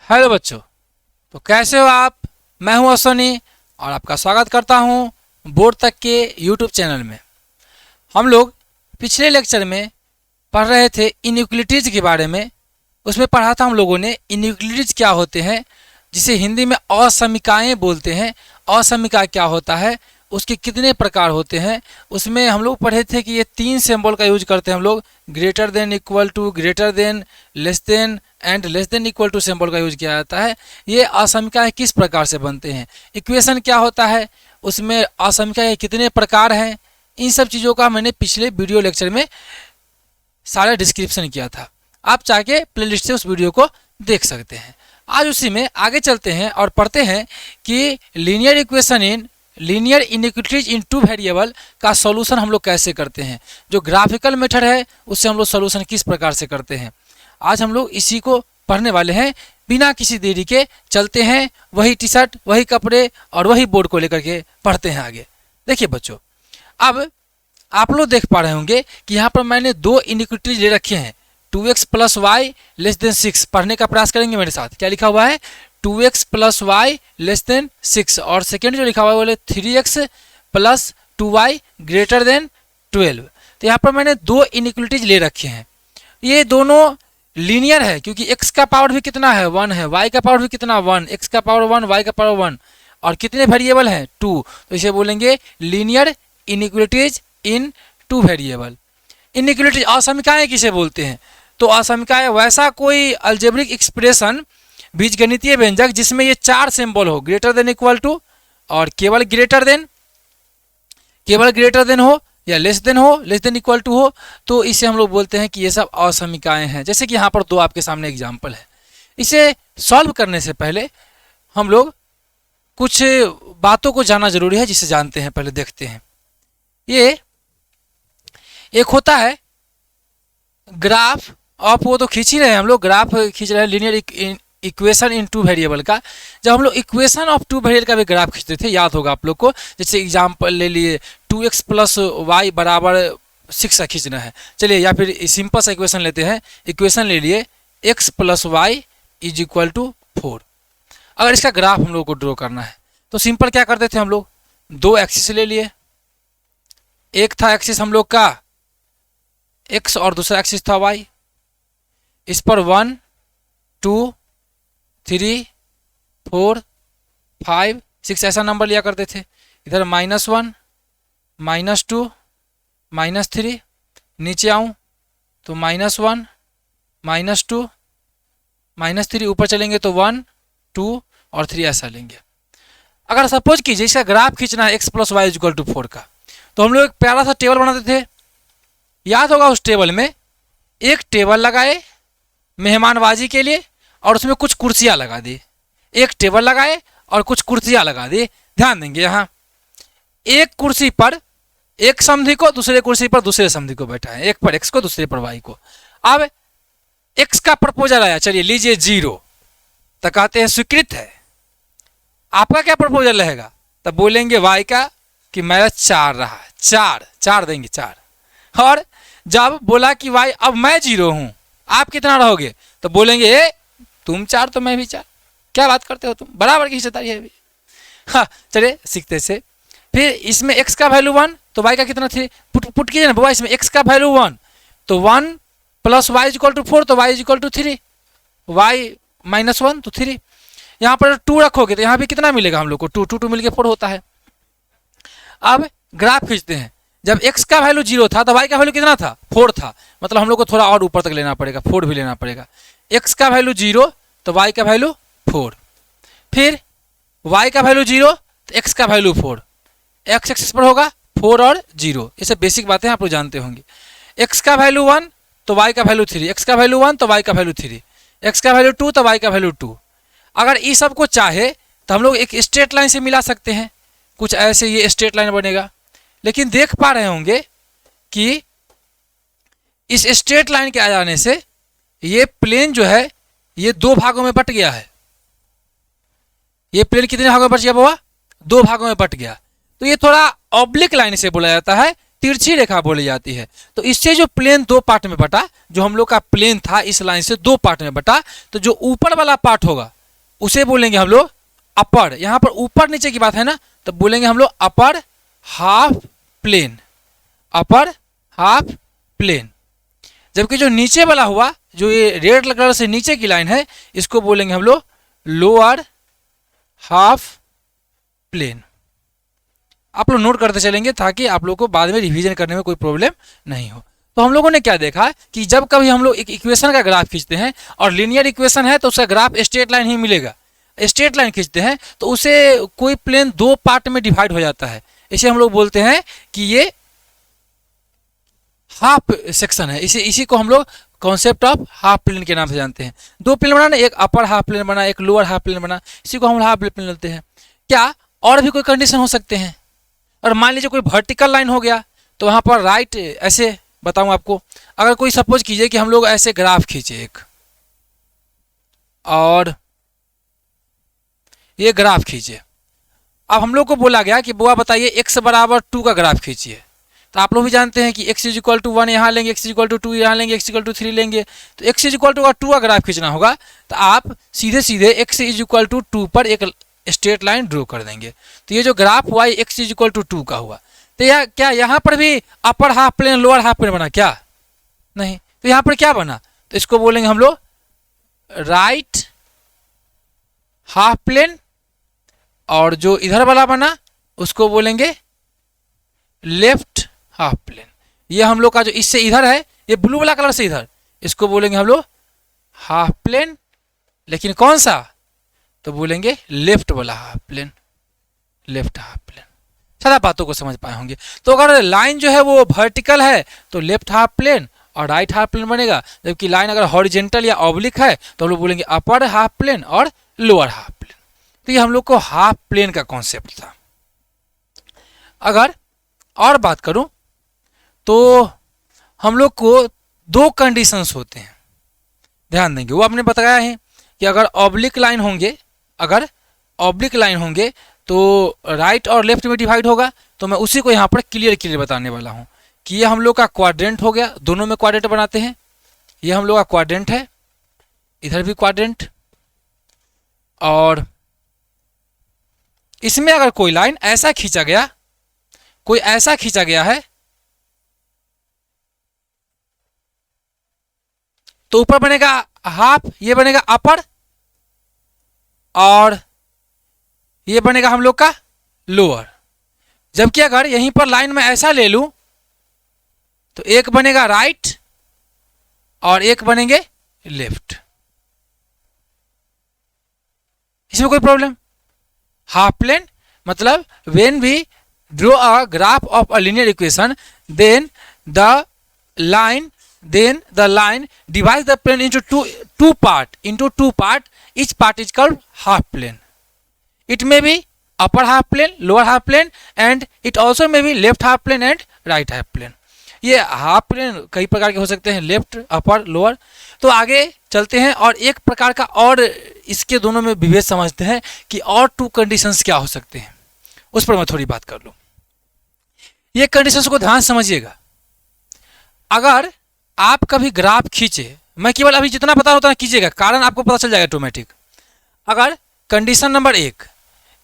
Hello बच्चों, तो कैसे हो आप। मैं हूं अश्वनी और आपका स्वागत करता हूं बोर्ड तक के यूट्यूब चैनल में। हम लोग पिछले लेक्चर में पढ़ रहे थे इनइक्वलिटीज़ के बारे में। उसमें पढ़ा था हम लोगों ने इनइक्वलिटीज़ क्या होते हैं, जिसे हिंदी में असमीकाएँ बोलते हैं। असमीका क्या होता है, उसके कितने प्रकार होते हैं। उसमें हम लोग पढ़े थे कि ये 3 सिंबल का यूज करते हैं हम लोग। Greater than, equal to, greater than, less than and less than equal to symbol का यूज किया जाता है। ये असमीकाएँ किस प्रकार से बनते हैं, इक्वेशन क्या होता है, उसमें असमीकाएँ कितने प्रकार हैं, इन सब चीज़ों का मैंने पिछले वीडियो लेक्चर में सारा डिस्क्रिप्शन किया था। आप जाके प्लेलिस्ट से उस वीडियो को देख सकते हैं। आज उसी में आगे चलते हैं और पढ़ते हैं कि linear equation in linear inequalities in two variable का सॉल्यूशन हम लोग कैसे करते हैं। जो ग्राफिकल मेथड है उससे हम लोग सॉल्यूशन किस प्रकार से करते हैं, आज हम लोग इसी को पढ़ने वाले हैं। बिना किसी देरी के चलते हैं, वही टी शर्ट, वही कपड़े और वही बोर्ड को लेकर के पढ़ते हैं आगे। देखिए बच्चों, अब आप लोग देख पा रहे होंगे कि यहाँ पर मैंने 2 इनइक्वलिटीज ले रखे हैं। 2x plus Y less than 6। पढ़ने का प्रयास करेंगे मेरे साथ। क्या लिखा हुआ है, 2x plus Y less than 6। और सेकेंड जो लिखा हुआ है बोले 3x plus 2y greater then 12। तो यहाँ पर मैंने 2 इनइक्वलिटीज ले रखे हैं। ये दोनों लीनियर है क्योंकि x का पावर भी कितना है, 1 है, y का पावर भी कितना 1, x का पावर 1, y का पावर 1, और कितने वेरिएबल हैं 2। तो इसे बोलेंगे लीनियर इनइक्वलिटीज इन टू वेरिएबल। इनइक्वलिटीज असमीकाएँ किसे बोलते हैं, तो असमीकाएँ वैसा कोई अलजेब्रिक एक्सप्रेशन, बीजगणितीय व्यंजक जिसमें ये 4 सिंबल हो, ग्रेटर देन, इक्वल टू और केवल ग्रेटर देन हो या लेस देन हो, लेस देन इक्वल टू हो, तो इसे हम लोग बोलते हैं कि ये सब असमीकाएँ हैं। जैसे कि यहाँ पर 2 आपके सामने एग्जाम्पल है। इसे सॉल्व करने से पहले हम लोग कुछ बातों को जानना जरूरी है, जिसे जानते हैं पहले देखते हैं। ये एक होता है ग्राफ ऑफ, वो तो खींच ही रहे हैं हम लोग, ग्राफ खींच रहे हैं linear equation in two variable का। जब हम लोग इक्वेशन ऑफ टू वेरिएबल का भी ग्राफ खींचते थे, याद होगा आप लोग को। जैसे एग्जाम्पल ले लिए 2x प्लस वाई बराबर 6 का खींचना है। चलिए, या फिर सिंपल सा इक्वेशन लेते हैं। इक्वेशन ले लिए x plus y is equal to 4। अगर इसका ग्राफ हम लोग को ड्रॉ करना है तो सिंपल क्या करते थे हम लोग, 2 एक्सिस ले लिए। एक था एक्सिस हम लोग का x और दूसरा एक्सिस था y। इस पर 1, 2, 3, 4, 5, 6 ऐसा नंबर लिया करते थे। इधर -1, -2, -3, नीचे आऊँ तो -1, -2, -3, ऊपर चलेंगे तो 1, 2 और 3 ऐसा लेंगे। अगर सपोज कीजिए इसका ग्राफ खींचना है x plus y equal to 4 का, तो हम लोग एक प्यारा सा टेबल बनाते थे। याद होगा, उस टेबल में एक टेबल लगाए मेहमानबाजी के लिए और उसमें कुछ कुर्सियाँ लगा दी। एक टेबल लगाए और कुछ कुर्सियाँ लगा दी। ध्यान देंगे, यहाँ एक कुर्सी पर एक समधी को, दूसरे कुर्सी पर दूसरे समधी को बैठाएं। एक पर x को, दूसरे पर y को। अब x का प्रपोजल आया, चलिए लीजिए 0, तो कहते हैं स्वीकृत है। आपका क्या प्रपोजल रहेगा, तब बोलेंगे y का कि मेरा 4 रहा है, 4 देंगे 4। और जब बोला कि y अब मैं 0 हूं, आप कितना रहोगे, तो बोलेंगे ए तुम 4 तो मैं भी 4। क्या बात करते हो तुम, बराबर की हिस्सेदारी है भी। हाँ, चलिए सीखते से। फिर इसमें x का वैल्यू 1 तो y का कितना 3। पुट कीजिए ना बाबा, इसमें x का वैल्यू 1 तो 1 प्लस वाई इक्वल टू 4 तो y इक्वल टू 3, y -1 तो 3। यहाँ पर 2 रखोगे तो यहाँ भी कितना मिलेगा हम लोग को, 2 मिलके 4 होता है। अब ग्राफ खींचते हैं। जब x का वैल्यू 0 था तो y का वैल्यू कितना था, 4 था। मतलब हम लोग को थोड़ा और ऊपर तक लेना पड़ेगा, 4 भी लेना पड़ेगा। x का वैल्यू 0 तो y का वैल्यू 4, फिर y का वैल्यू 0 तो x का वैल्यू 4। x एक्सिस पर होगा 4 और 0। ये सब बेसिक बातें आप लोग जानते होंगे। x का वैल्यू 1 तो y का वैल्यू 3, x का वैल्यू 1 तो y का वैल्यू 3, x का वैल्यू 2 तो y का वैल्यू 2। अगर इस सब को चाहे तो हम लोग एक स्ट्रेट लाइन से मिला सकते हैं। कुछ ऐसे ये स्ट्रेट लाइन बनेगा। लेकिन देख पा रहे होंगे कि इस स्ट्रेट लाइन के आ जाने से ये प्लेन जो है ये 2 भागों में बट गया है। ये प्लेन कितने भागों में बट गया बाबा, 2 भागों में बट गया। तो ये थोड़ा ऑब्लिक लाइन से बोला जाता है, तिरछी रेखा बोली जाती है। तो इससे जो प्लेन 2 पार्ट में बटा, जो हम लोग का प्लेन था इस लाइन से 2 पार्ट में बटा, तो जो ऊपर वाला पार्ट होगा उसे बोलेंगे हम लोग अपर। यहाँ पर ऊपर नीचे की बात है ना, तो बोलेंगे हम लोग upper half plane, upper half plane. जबकि जो नीचे वाला हुआ, जो ये रेड कलर से नीचे की लाइन है, इसको बोलेंगे हम लोग लोअर हाफ प्लेन। आप लोग नोट करते चलेंगे ताकि आप लोग को बाद में रिवीजन करने में कोई प्रॉब्लम नहीं हो। तो हम लोगों ने क्या देखा कि जब कभी हम लोग एक इक्वेशन का ग्राफ खींचते हैं और लीनियर इक्वेशन है तो उसका ग्राफ स्ट्रेट लाइन ही मिलेगा। स्ट्रेट लाइन खींचते हैं तो उसे कोई प्लेन दो पार्ट में डिवाइड हो जाता है, इसे हम लोग बोलते हैं कि ये हाफ सेक्शन है। इसी को हम लोग कॉन्सेप्ट ऑफ हाफ प्लेन के नाम से जानते हैं। दो प्लेन बना ना, एक अपर हाफ प्लेन बना, एक लोअर हाफ प्लेन बना, इसी को हम हाफ प्लेन बोलते हैं। क्या और भी कोई कंडीशन हो सकते हैं? और मान लीजिए कोई वर्टिकल लाइन हो गया तो वहाँ पर राइट, ऐसे बताऊँ आपको, अगर कोई सपोज कीजिए कि हम लोग ऐसे ग्राफ खींचे एक, और ये ग्राफ खींचे। अब हम लोग को बोला गया कि बुआ बताइए x बराबर 2 का ग्राफ खींचिए। तो आप लोग भी जानते हैं कि x इज इक्वल टू 1 यहाँ लेंगे, x इज इक्वल टू 2 यहाँ लेंगे, x इक्वल टू 3 लेंगे। तो x इज इक्वल टू 2 का ग्राफ खींचना होगा तो आप सीधे सीधे x इज इक्वल टू 2 पर एक स्ट्रेट लाइन ड्रॉ कर देंगे। तो ये जो ग्राफ हुआ x इज इक्वल टू 2 का हुआ। तो यह क्या यहाँ पर भी upper half plane lower half plane बना क्या? नहीं। तो यहाँ पर क्या बना? तो इसको बोलेंगे हम लोग राइट हाफ प्लेन, और जो इधर वाला बना उसको बोलेंगे लेफ्ट हाफ प्लेन। ये हम लोग का जो इससे इधर है, ये ब्लू वाला कलर से इधर, इसको बोलेंगे हम लोग हाफ प्लेन। लेकिन कौन सा? तो बोलेंगे लेफ्ट वाला half plane, left half plane. सारा बातों को समझ पाए होंगे। तो अगर लाइन जो है वो वर्टिकल है तो लेफ्ट हाफ प्लेन और राइट हाफ प्लेन बनेगा, जबकि लाइन अगर हॉरिजेंटल या ऑब्लिक है तो हम लोग बोलेंगे अपर हाफ प्लेन और लोअर हाफ प्लेन। तो ये हम लोग को हाफ प्लेन का कॉन्सेप्ट था। अगर और बात करूं तो हम लोग को दो कंडीशंस होते हैं, ध्यान देंगे। वो आपने बताया है कि अगर ऑब्लिक लाइन होंगे, अगर ऑब्लिक लाइन होंगे तो राइट और लेफ्ट में डिवाइड होगा। तो मैं उसी को यहाँ पर क्लियर बताने वाला हूँ कि ये हम लोग का क्वाड्रेंट हो गया, दोनों में क्वाड्रेंट बनाते हैं। ये हम लोग का क्वाड्रेंट है, इधर भी क्वाड्रेंट, और इसमें अगर कोई लाइन ऐसा खींचा गया, कोई ऐसा खींचा गया है तो ऊपर बनेगा हाफ, ये बनेगा अपर, और ये बनेगा हम लोग का लोअर। जबकि अगर यहीं पर लाइन में ऐसा ले लूं तो एक बनेगा राइट और एक बनेंगे लेफ्ट। इसमें कोई प्रॉब्लम? हाफ प्लेन मतलब when we draw a graph of a linear equation then the line divides the plane into two part. Each part is called half plane. It may be upper half plane, lower half plane, and it also may be left half plane and right half plane. ये half plane कई प्रकार के हो सकते हैं, left, अपर, lower. तो आगे चलते हैं और एक प्रकार का और इसके दोनों में विभेद समझते हैं कि और टू कंडीशंस क्या हो सकते हैं, उस पर मैं थोड़ी बात कर लूँ। ये कंडीशंस को ध्यान समझिएगा। अगर आप कभी ग्राफ खींचे, मैं केवल अभी जितना पता होता है कीजिएगा, कारण आपको पता चल जाएगा ऑटोमेटिक। अगर कंडीशन नंबर 1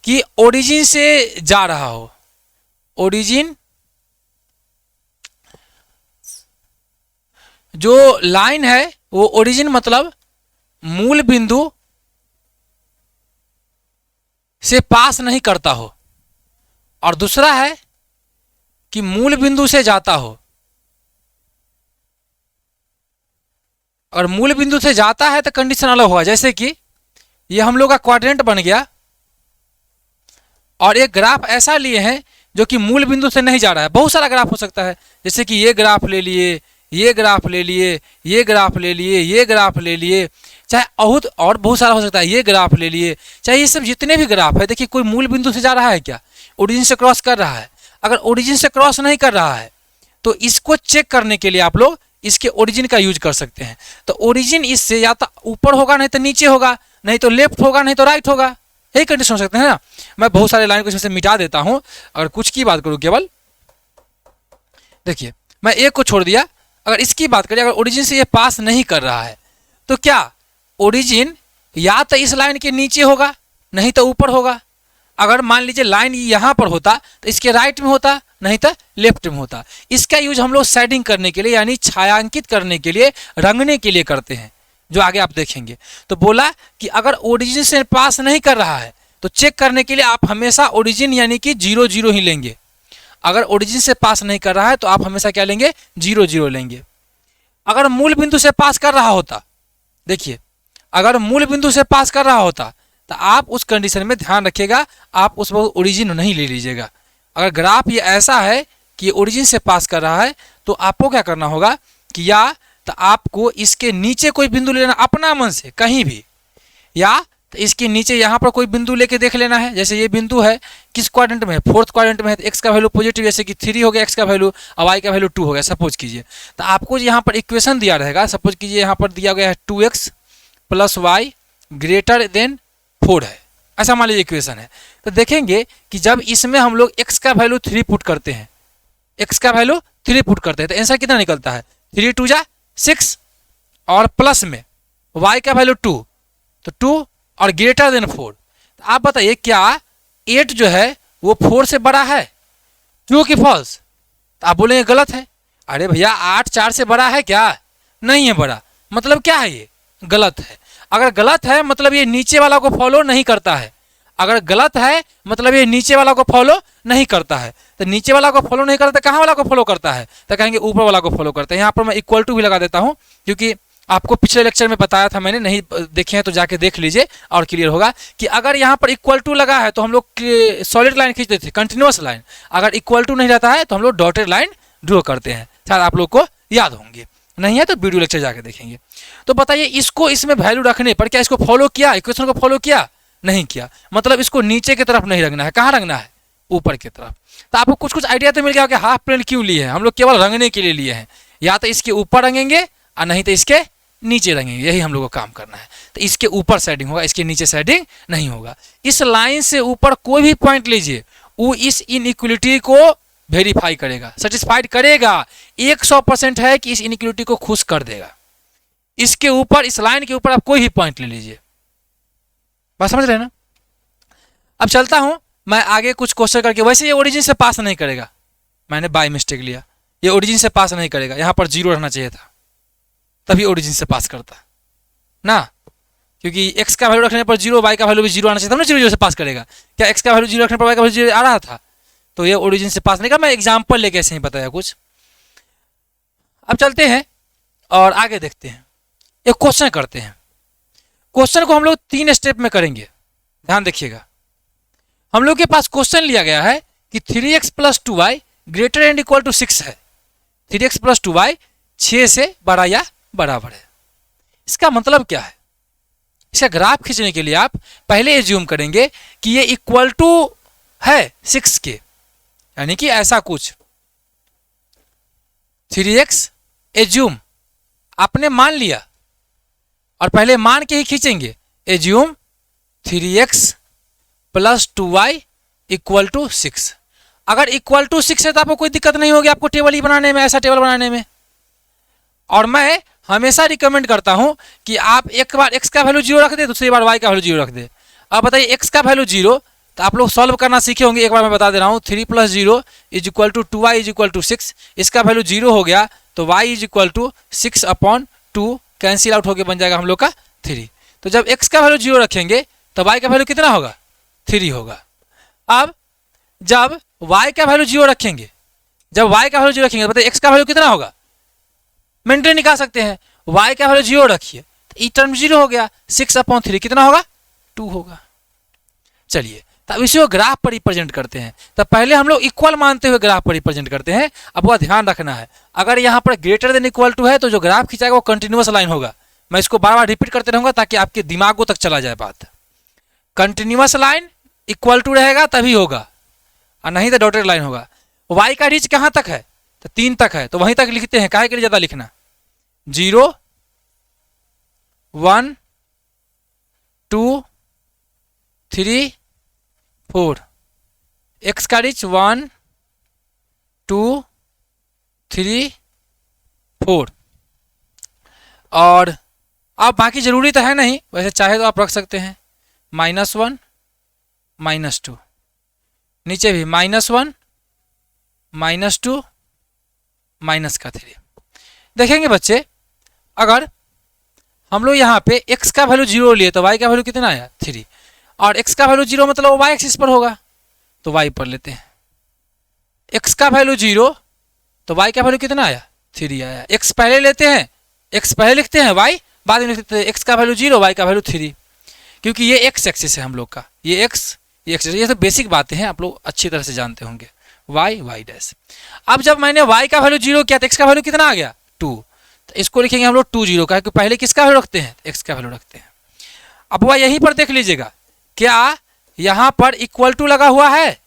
कि ओरिजिन से जा रहा हो, ओरिजिन जो लाइन है वो ओरिजिन मतलब मूल बिंदु से पास नहीं करता हो, और दूसरा है कि मूल बिंदु से जाता हो। और मूल बिंदु से जाता है तो कंडीशन अलग होगा। जैसे कि ये हम लोग का क्वाड्रेंट बन गया और एक ग्राफ ऐसा लिए हैं जो कि मूल बिंदु से नहीं जा रहा है। बहुत सारा ग्राफ हो सकता है, जैसे कि ये ग्राफ ले लिए, ये ग्राफ ले लिए, ये ग्राफ ले लिए, ये ग्राफ ले लिए, चाहे और बहुत सारा हो सकता है, ये ग्राफ ले लिए, चाहे ये सब जितने भी ग्राफ है। देखिए कोई मूल बिंदु से जा रहा है क्या? ओरिजिन से क्रॉस कर रहा है। अगर ओरिजिन से क्रॉस नहीं कर रहा है तो इसको चेक करने के लिए आप लोग इसके ओरिजिन का यूज कर सकते हैं। तो ओरिजिन इससे या तो ऊपर होगा, नहीं तो नीचे होगा, नहीं तो लेफ्ट होगा, नहीं तो राइट होगा। यही कंडीशन हो सकते हैं ना। मैं बहुत सारे लाइन को इसमें से मिटा देता हूं और कुछ की बात करूं केवल। देखिए मैं एक को छोड़ दिया। अगर इसकी बात करें, अगर ओरिजिन से ये पास नहीं कर रहा है तो क्या ओरिजिन या तो इस लाइन के नीचे होगा नहीं तो ऊपर होगा। अगर मान लीजिए लाइन यहाँ पर होता तो इसके राइट में होता, नहीं तो लेफ्ट में होता। इसका यूज हम लोग शेडिंग करने के लिए यानी छायांकित करने के लिए, रंगने के लिए करते हैं, जो आगे आप देखेंगे। तो बोला कि अगर ओरिजिन से पास नहीं कर रहा है तो चेक करने के लिए आप हमेशा ओरिजिन यानी कि 0 0 ही लेंगे। अगर ओरिजिन से पास नहीं कर रहा है तो आप हमेशा क्या लेंगे, 0 0 लेंगे। अगर मूल बिंदु से पास कर रहा होता, देखिए अगर मूल बिंदु से पास कर रहा होता तो आप उस कंडीशन में ध्यान रखिएगा, आप उस वक्त ओरिजिन नहीं ले लीजिएगा। अगर ग्राफ ये ऐसा है कि ओरिजिन से पास कर रहा है तो आपको क्या करना होगा कि या तो आपको इसके नीचे कोई बिंदु लेना अपना मन से कहीं भी, या तो इसके नीचे यहाँ पर कोई बिंदु लेके देख लेना है। जैसे ये बिंदु है किस क्वाड्रेंट में है, 4th क्वाड्रेंट में है, तो एक्स का वैल्यू पॉजिटिव, जैसे कि 3 हो गया एक्स का वैल्यू और वाई का वैल्यू 2 हो गया सपोज कीजिए। तो आपको यहाँ पर इक्वेशन दिया रहेगा, सपोज कीजिए यहाँ पर दिया गया है 2x + y > 4 है, ऐसा मान लीजिए इक्वेशन है। तो देखेंगे कि जब इसमें हम लोग x का वैल्यू 3 पुट करते हैं, x का वैल्यू 3 पुट करते हैं तो आंसर कितना निकलता है, 3 2 जा 6 और प्लस में y का वैल्यू 2 तो 2 और > 4। तो आप बताइए क्या 8 जो है वो 4 से बड़ा है, ट्रू कि फॉल्स? तो आप बोलेंगे गलत है। अरे भैया 8 4 से बड़ा है क्या? नहीं है बड़ा, मतलब क्या है ये गलत है। अगर गलत है मतलब ये नीचे वाला को फॉलो नहीं करता है, अगर गलत है मतलब ये नीचे वाला को फॉलो नहीं करता है। तो नीचे वाला को फॉलो नहीं करता, कहाँ वाला को फॉलो करता है? तो कहेंगे ऊपर वाला को फॉलो करता है। यहाँ पर मैं इक्वल टू भी लगा देता हूँ क्योंकि आपको पिछले लेक्चर में बताया था मैंने, नहीं देखे हैं तो जाके देख लीजिए और क्लियर होगा कि अगर यहाँ पर इक्वल टू लगा है तो हम लोग सॉलिड लाइन खींचते थे, कंटिन्यूअस लाइन। अगर इक्वल टू नहीं रहता है तो हम लोग डॉटेड लाइन ड्रॉ करते हैं, शायद आप लोग को याद होंगे, नहीं है तो वीडियो लेक्चर जाके देखेंगे। तो बताइए इसको इसमें वैल्यू रखने पर क्या इसको फॉलो किया, इक्वेशन को फॉलो किया? नहीं किया, मतलब इसको नीचे की तरफ नहीं रखना है, कहाँ रखना है? ऊपर की तरफ। तो आपको कुछ कुछ आइडिया तो मिल गया कि हाफ प्लेन क्यों लिए हैं, हम लोग केवल रंगने के लिए लिए हैं, या तो इसके ऊपर रंगेंगे और नहीं तो इसके नीचे रंगेंगे, यही हम लोग को काम करना है। तो इसके ऊपर शेडिंग होगा, इसके नीचे शेडिंग नहीं होगा। इस लाइन से ऊपर कोई भी पॉइंट लीजिए वो इस इनइक्वलिटी को वेरीफाई करेगा, सेटिस्फाइड करेगा, 100% है कि इस इनइक्वलिटी को खुश कर देगा। इसके ऊपर इस लाइन के ऊपर आप कोई भी पॉइंट ले लीजिए, बात समझ रहे हैं ना? अब चलता हूं मैं आगे कुछ क्वेश्चन करके। वैसे ये ओरिजिन से पास नहीं करेगा, मैंने बाय मिस्टेक लिया, ये ओरिजिन से पास नहीं करेगा, यहाँ पर 0 रहना चाहिए था तभी ओरिजिन से पास करता ना, क्योंकि x का वैल्यू रखने पर 0, y का वैल्यू भी 0 आना चाहिए, तब ना 0 0 से पास करेगा। क्या x का वैल्यू 0 रखने पर y का वैल्यू 0 आ रहा था? तो ये ओरिजिन से पास नहीं कर, मैं एग्जाम्पल लेके ऐसे ही बताया कुछ। अब चलते हैं और आगे देखते हैं, एक क्वेश्चन करते हैं। क्वेश्चन को हम लोग 3 स्टेप में करेंगे, ध्यान देखिएगा। हम लोग के पास क्वेश्चन लिया गया है कि 3x + 2y > 6 है। 3x + 2y 6 से बड़ा या बराबर है। इसका मतलब क्या है? इसका ग्राफ खींचने के लिए आप पहले एज्यूम करेंगे कि ये इक्वल टू है 6 के, यानी कि ऐसा कुछ 3x एज्यूम आपने मान लिया और पहले मान के ही खींचेंगे। Assume 3x + 2y = 6। अगर इक्वल टू 6 है तो आपको कोई दिक्कत नहीं होगी आपको टेबल ही बनाने में, ऐसा टेबल बनाने में। और मैं हमेशा रिकमेंड करता हूं कि आप एक बार x का वैल्यू 0 रख दे, दूसरी बार y का वैल्यू 0 रख दे। अब बताइए x का वैल्यू 0 तो आप लोग सॉल्व करना सीखे होंगे, एक बार मैं बता दे रहा हूँ। 3 + 0 = 2y = 6। इसका वैल्यू 0 हो गया तो y = 6/2 कैंसिल आउट होकर बन जाएगा हम लोग का 3। तो जब x का वैल्यू 0 रखेंगे तो y का वैल्यू कितना होगा? 3 होगा। अब जब y का वैल्यू 0 रखेंगे, जब y का वैल्यू 0 रखेंगे तो बताइए x का वैल्यू कितना होगा? मेंटेन निकाल सकते हैं। y का वैल्यू 0 रखिए तो ई टर्म 0 हो गया, 6/3 कितना होगा? 2 होगा। चलिए तब इसी को ग्राफ पर रिप्रेजेंट करते हैं। तब पहले हम लोग इक्वल मानते हुए ग्राफ पर रिप्रेजेंट करते हैं। अब वह ध्यान रखना है, अगर यहाँ पर > है तो जो ग्राफ खिंचाएगा वो कंटिन्यूअस लाइन होगा। मैं इसको बार बार रिपीट करते रहूंगा ताकि आपके दिमागों तक चला जाए बात। कंटिन्यूअस लाइन = रहेगा तभी होगा और नहीं तो डॉटेड लाइन होगा। y का रीच कहाँ तक है? तो 3 तक है, तो वहीं तक लिखते हैं, काहे के लिए ज्यादा लिखना? 0 1 2 3 4। x का रीच 1 2 3 4 और अब बाकी जरूरी तो है नहीं, वैसे चाहे तो आप रख सकते हैं -1 -2, नीचे भी -1 -2 -3। देखेंगे बच्चे, अगर हम लोग यहाँ पे x का वैल्यू 0 लिए तो y का वैल्यू कितना आया 3, और x का वैल्यू 0 मतलब y एक्सिस पर होगा, तो y पर लेते हैं। x का वैल्यू 0 तो y का वैल्यू कितना आया 3 आया। x पहले लेते हैं, x पहले लिखते हैं, y बाद में लिखते हैं। x का वैल्यू 0, y का वैल्यू 3, क्योंकि ये x एक्सिस है हम लोग का, ये x ये एक्सिस, ये तो बेसिक बातें हैं, आप लोग अच्छी तरह से जानते होंगे। y dash. अब जब मैंने y का वैल्यू 0 किया तो x का वैल्यू कितना आ गया 2, तो इसको लिखेंगे हम लोग 2 0 का, क्योंकि पहले किसका वैल्यू रखते हैं x का वैल्यू रखते हैं। अब वह यहीं पर देख लीजिएगा, क्या यहां पर इक्वल टू लगा हुआ है,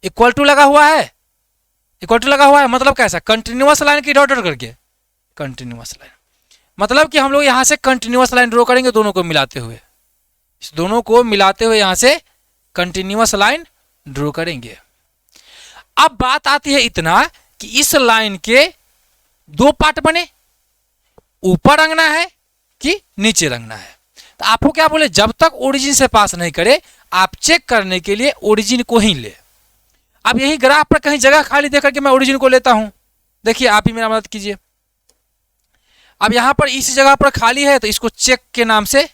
इक्वल टू लगा हुआ है, इक्वल टू लगा हुआ है मतलब कैसा, कंटिन्यूअस लाइन की डॉट डॉट करके, कंटिन्यूअस लाइन मतलब कि हम लोग यहां से कंटिन्यूअस लाइन ड्रॉ करेंगे, दोनों को मिलाते हुए, इस दोनों को मिलाते हुए यहां से कंटिन्यूअस लाइन ड्रॉ करेंगे। अब बात आती है इतना कि इस लाइन के 2 पार्ट बने, ऊपर रंगना है कि नीचे रंगना है। तो आपको क्या बोले, जब तक ओरिजिन से पास नहीं करे आप चेक करने के लिए ओरिजिन को ही ले। अब यही ग्राफ पर कहीं जगह खाली देकर के मैं ओरिजिन को लेता हूं, देखिए आप ही मेरा मदद कीजिए। अब यहां पर इस जगह पर खाली है तो इसको चेक के नाम से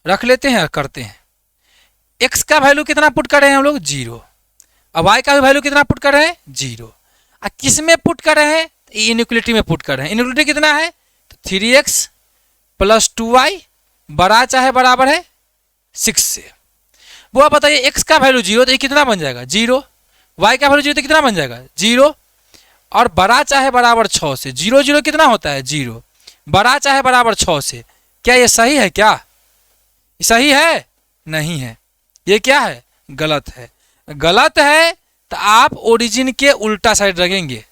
रख लेते हैं और करते हैं। x का वैल्यू कितना पुट कर रहे हैं हम लोग 0, अब y का वैल्यू कितना पुट कर रहे हैं 0। किस में पुट कर रहे हैं, इनइक्वलिटी में पुट कर रहे हैं। इनइक्वलिटी कितना है तो 3x + 2y बड़ा चाहे बराबर है 6 से। वो आप बताइए x का वैल्यू 0 तो ये कितना बन जाएगा 0, y का वैल्यू 0 तो कितना बन जाएगा 0, और बड़ा चाहे बराबर 6 से। 0 0 कितना होता है 0, बड़ा चाहे बराबर 6 से। क्या ये सही है, क्या सही है, नहीं है, ये क्या है गलत है। गलत है तो आप ओरिजिन के उल्टा साइड रखेंगे।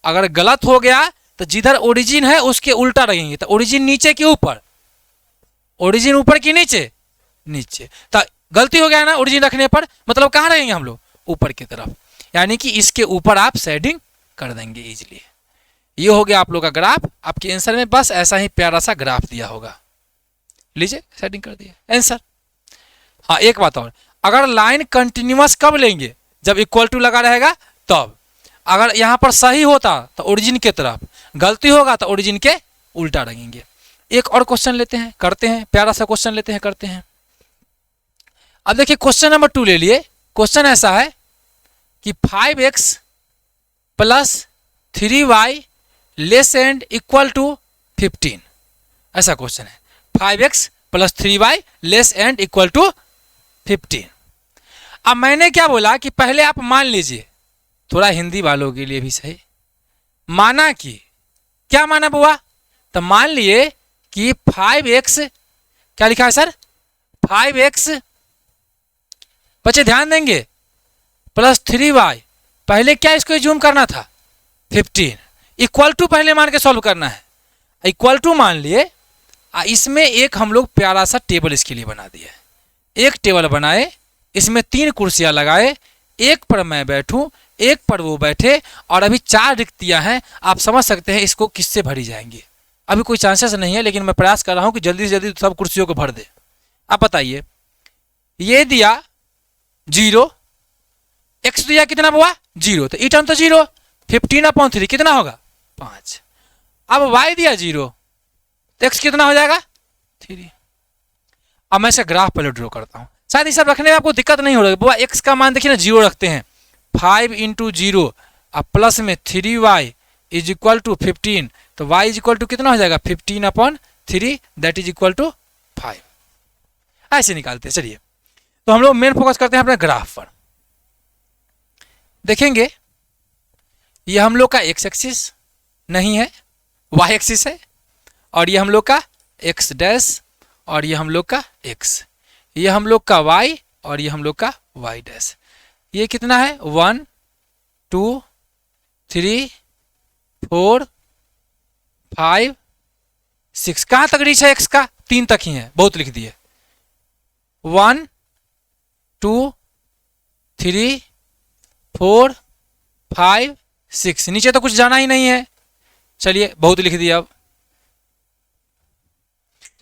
अगर गलत हो गया तो जिधर ओरिजिन है उसके उल्टा रखेंगे, तो ओरिजिन नीचे के ऊपर, ओरिजिन ऊपर की नीचे, नीचे। तो गलती हो गया ना ओरिजिन रखने पर, मतलब कहाँ रहेंगे हम लोग ऊपर की तरफ, यानी कि इसके ऊपर आप शेडिंग कर देंगे इजीली। ये हो गया आप लोग का ग्राफ। आपके आंसर में बस ऐसा ही प्यारा सा ग्राफ दिया होगा, लीजिए सेटिंग कर दिया आंसर। हाँ एक बात और, अगर लाइन कंटिन्यूअस कब लेंगे, जब इक्वल टू लगा रहेगा तब। अगर यहाँ पर सही होता तो ओरिजिन के तरफ, गलती होगा तो ओरिजिन के उल्टा रखेंगे। एक और क्वेश्चन लेते हैं, करते हैं, प्यारा सा क्वेश्चन लेते हैं, करते हैं। अब देखिए क्वेश्चन नंबर 2 ले लिए। क्वेश्चन ऐसा है कि 5x + 3y <= 15, ऐसा क्वेश्चन है। 5x + 3y <= 15। अब मैंने क्या बोला कि पहले आप मान लीजिए, थोड़ा हिंदी वालों के लिए भी सही, माना कि, क्या माना बुआ, तो मान लिए कि 5x, क्या लिखा है सर 5x, बच्चे ध्यान देंगे, + 3y, पहले क्या इसको जूम करना था 15, इक्वल टू पहले मान के सॉल्व करना है। इक्वल टू मान लिए, इसमें एक हम लोग प्यारा सा टेबल इसके लिए बना दिया है। एक टेबल बनाए, इसमें 3 कुर्सियां लगाए, एक पर मैं बैठूं, एक पर वो बैठे, और अभी 4 रिक्तियां हैं। आप समझ सकते हैं इसको किससे भरी जाएंगी। अभी कोई चांसेस नहीं है, लेकिन मैं प्रयास कर रहा हूं कि जल्दी से जल्दी सब कुर्सियों को भर दे। आप बताइए, ये दिया 0, x दिया कितना बुआ 0, तो ई टर्म तो 0, 15/3 कितना होगा 5। अब y दिया 0, तो x कितना हो जाएगा 3। अब मैं इसे ग्राफ पहले ड्रॉ करता हूं, शायद ये सब रखने में आपको दिक्कत नहीं हो रही। बुआ x का मान देखिए ना 0 रखते हैं, 5 × 0 अब प्लस में 3y = 15, तो y = कितना हो जाएगा 15/3 दैट इज इक्वल टू 5। ऐसे निकालते हैं। चलिए तो हम लोग मेन फोकस करते हैं अपने ग्राफ पर। देखेंगे ये हम लोग का x एक्सिस नहीं है, y एक्सिस है, और ये हम लोग का x डैश, और ये हम लोग का x, ये हम लोग का y, और ये हम लोग का y डैश। ये कितना है 1 2 3 4 5 6, कहां तक रीच है x का 3 तक ही है, बहुत लिख दिए। 1 2 3 4 5 6, नीचे तो कुछ जाना ही नहीं है। चलिए बहुत लिख दिया। अब